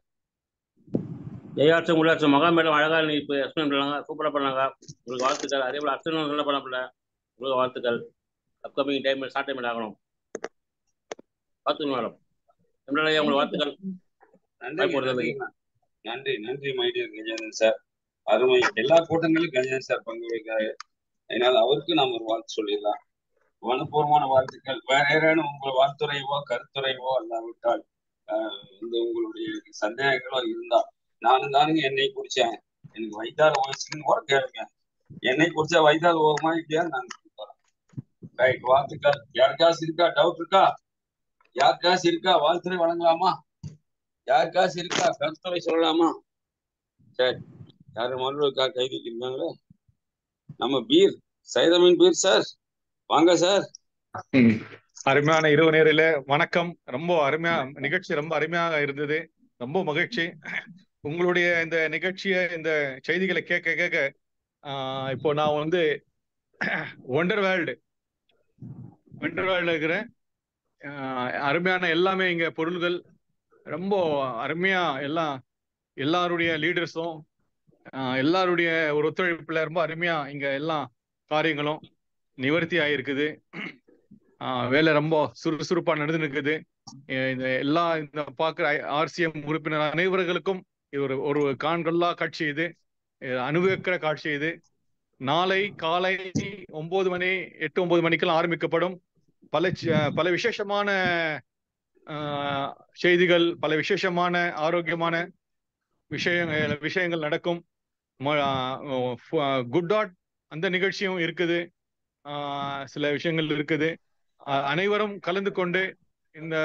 ஜெயாட்சம் உள்ளாட்சம் மகா மேடம் அழகா இப்போ எக்ஸ்பிளைன் பண்ணாங்க, சூப்பராக பண்ணாங்க. உங்களுக்கு வாழ்த்துக்கள். அதே போல் அர்ச்சனை நல்லா பண்ணப்பட உங்களுக்கு வாழ்த்துக்கள். அப்கமிங் டைம் ஷார்ட் டைம் ஆகணும். பார்த்துங்க மேடம். உங்களுக்கு வாழ்த்துக்கள். நன்றி நன்றி மைடியர் கஜேந்திரன் சார். அருமை. எல்லா கூட்டங்களிலும் கஜேந்திரன் சார் பங்கு வைக்கிறாரு. அதனால அவருக்கு நாம் ஒரு வாழ்த்து சொல்லிடலாம். மனப்பூர்வமான வாழ்த்துக்கள். வேற யாரும் உங்கள் வாழ்த்துறைவோ கருத்துறைவோ அல்லாவிட்டால் உங்களுடைய சந்தேகங்களோ இருந்தா, நானும் தானுங்க எண்ணெய் குடிச்சேன், எனக்கு வைத்தால் ஓய்ச்சுன்னு கூட கேளுங்க. எண்ணெய் குடிச்சா வைத்தால் ஓகமா இல்லையா நாங்க கொடுக்குறோம். ரைட், வாழ்த்துக்கள். யாருக்காசு இருக்கா? டவுட் இருக்கா? யாருக்காசு இருக்கா? வாழ்த்துறை வழங்கலாமா? யாருக்காசு இருக்கா? கருத்துறை சொல்லலாமா? சரி, யாரும் மறுக்கா கை தூக்கிருக்காங்களே. நம்ம பீர் சைதமின் பீர் சார், வாங்க சார். அருமையான இரவு நேரில வணக்கம். ரொம்ப அருமையா நிகழ்ச்சி, ரொம்ப அருமையாக இருந்தது. ரொம்ப மகிழ்ச்சி. உங்களுடைய இந்த நிகழ்ச்சிய, இந்த செய்திகளை கேட்க கேட்க இப்போ நான் ஒண்டர் வேர்ல்டு இருக்கிறேன். அருமையான எல்லாமே இங்க பொருள்கள் ரொம்ப அருமையா, எல்லாருடைய லீடர்ஸும் எல்லாருடைய ஒரு ஒத்துழைப்புல ரொம்ப அருமையா இங்க எல்லா காரியங்களும் நிவர்த்தி ஆயிருக்குது. வேலை ரொம்ப சுறுசுறுப்பா நடந்து இருக்குது. இந்த பார்க்குற RCM உறுப்பினர் அனைவர்களுக்கும் இது ஒரு காண்கொள்ளா காட்சி. இது அனுபவிக்கிற காட்சி. இது நாளை காலை 9 மணி 8-9 மணிக்கெல்லாம் ஆரம்பிக்கப்படும். பல விசேஷமான செய்திகள், பல விசேஷமான ஆரோக்கியமான விஷயங்கள் நடக்கும். குட் டாட் அந்த நிகழ்ச்சியும் இருக்குது. சில விஷயங்கள் இருக்குது. அனைவரும் கலந்து கொண்டு இந்த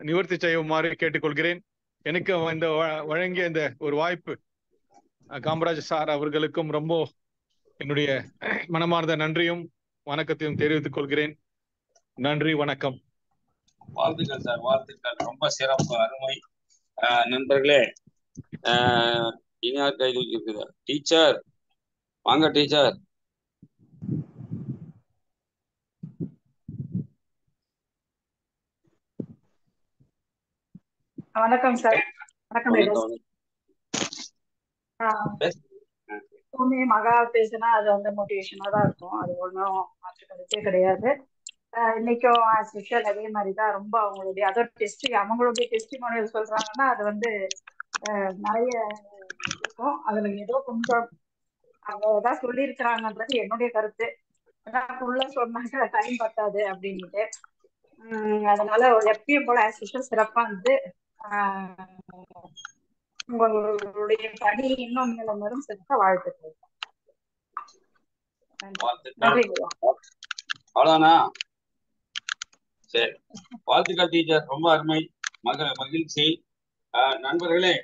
நிவர்த்தி செய்யுமாறு கேட்டுக்கொள்கிறேன். எனக்கு இந்த வழங்கிய இந்த ஒரு வாய்ப்பு காமராஜ் சார் அவர்களுக்கும் ரொம்ப என்னுடைய மனமார்ந்த நன்றியும் வணக்கத்தையும் தெரிவித்துக் கொள்கிறேன். நன்றி, வணக்கம். வாழ்த்துக்கள் சார், வாழ்த்துக்கள். ரொம்ப சிறப்பு, அருமை. நண்பர்களே, இனியார் கை தூக்கி இருக்குதா? டீச்சர் வாங்க. டீச்சர் வணக்கம் சார். வணக்கம். எப்பவுமே மகா பேசினா அது மோட்டிவேஷனா தான் இருக்கும். அது ஒன்றும் மாற்றுக்கிறதே கிடையாது. இன்னைக்கும் ஸ்பெஷல் அதே மாதிரிதான். ரொம்ப அவங்களுடைய அவங்களுடைய டெஸ்டிமோனியல் சொல்றாங்கன்னா அது நிறைய இருக்கும். அதுல ஏதோ கொஞ்சம் அவங்க ஏதாவது சொல்லியிருக்கிறாங்கன்றது என்னுடைய கருத்து. ஃபுல்லா சொன்னாங்க டைம் பத்தாது அப்படின்ட்டு. அதனால எப்பயும் போல ஸ்பெஷல் சிறப்பா உங்களுடைய பணி இன்னும் மேலும் சிறப்பா வாழ்த்துக்கள். அவ்வளவுதானா? சரி, வாழ்த்துக்கள் டீச்சர். ரொம்ப அருமை, மகிழ்ச்சி. நண்பர்களே,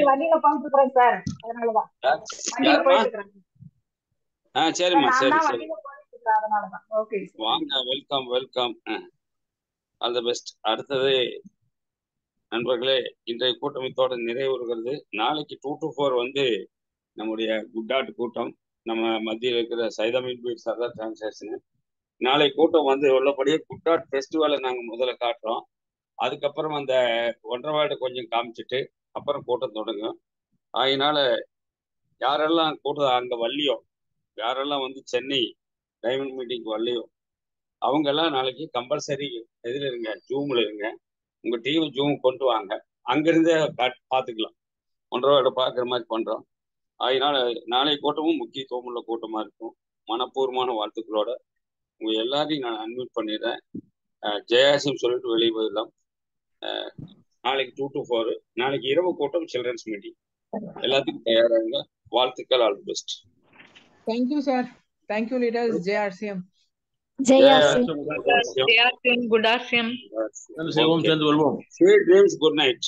வண்டியில போயிட்டு இருக்கிறேன் சார். அதனாலதான் சரிம்மா, சரி சரி, அதனாலதான். ஓகே, வாங்க. Welcome welcome. All the best. அடுத்தது நண்பர்களே, இன்றைய கூட்டம் இதோட நிறைவுறுகிறது. நாளைக்கு 2 to 4 நம்முடைய குட் கூட்டம். நம்ம மத்தியில் இருக்கிற சைதமின் பீட் சர்தார் டிரான்சாக்ஷன். நாளை கூட்டம் உள்ளபடியே குட் ஃபெஸ்டிவலை நாங்கள் முதல்ல காட்டுறோம். அதுக்கப்புறம் அந்த ஒன்றரை கொஞ்சம் காமிச்சிட்டு அப்புறம் கூட்டம் தொடங்கும். அதனால யாரெல்லாம் கூட்டம் அங்கே வரலையோ, யாரெல்லாம் சென்னை டைமண்ட் மீட்டிங்க்கு வரலையோ, அவங்கெல்லாம் நாளைக்கு கம்பல்சரி எதில் இருங்க, ஜூமில் இருங்க. உங்கள் டீம் ஜூம் கொண்டு வாங்க. அங்கேருந்தே பார்த்துக்கலாம். ஒன்றரை பார்க்குற மாதிரி பண்ணுறோம். அதனால நாளை கூட்டமும் முக்கியத்துவம் உள்ள கூட்டமாக இருக்கும். மனப்பூர்வமான வாழ்த்துக்களோட உங்கள் எல்லாரையும் நான் அன்மியூட் பண்ணிடுறேன். ஜெயாசியம் சொல்லிட்டு வெளியே போயிடலாம். நாளைக்கு 2 to 4, நாளைக்கு இரவு கூட்டம் சில்ட்ரன்ஸ் மீட்டிங். எல்லாத்துக்கும் தயாராகுங்க. வாழ்த்துக்கள். All the best. Thank you sir. Thank you leaders. JRCM. Good night.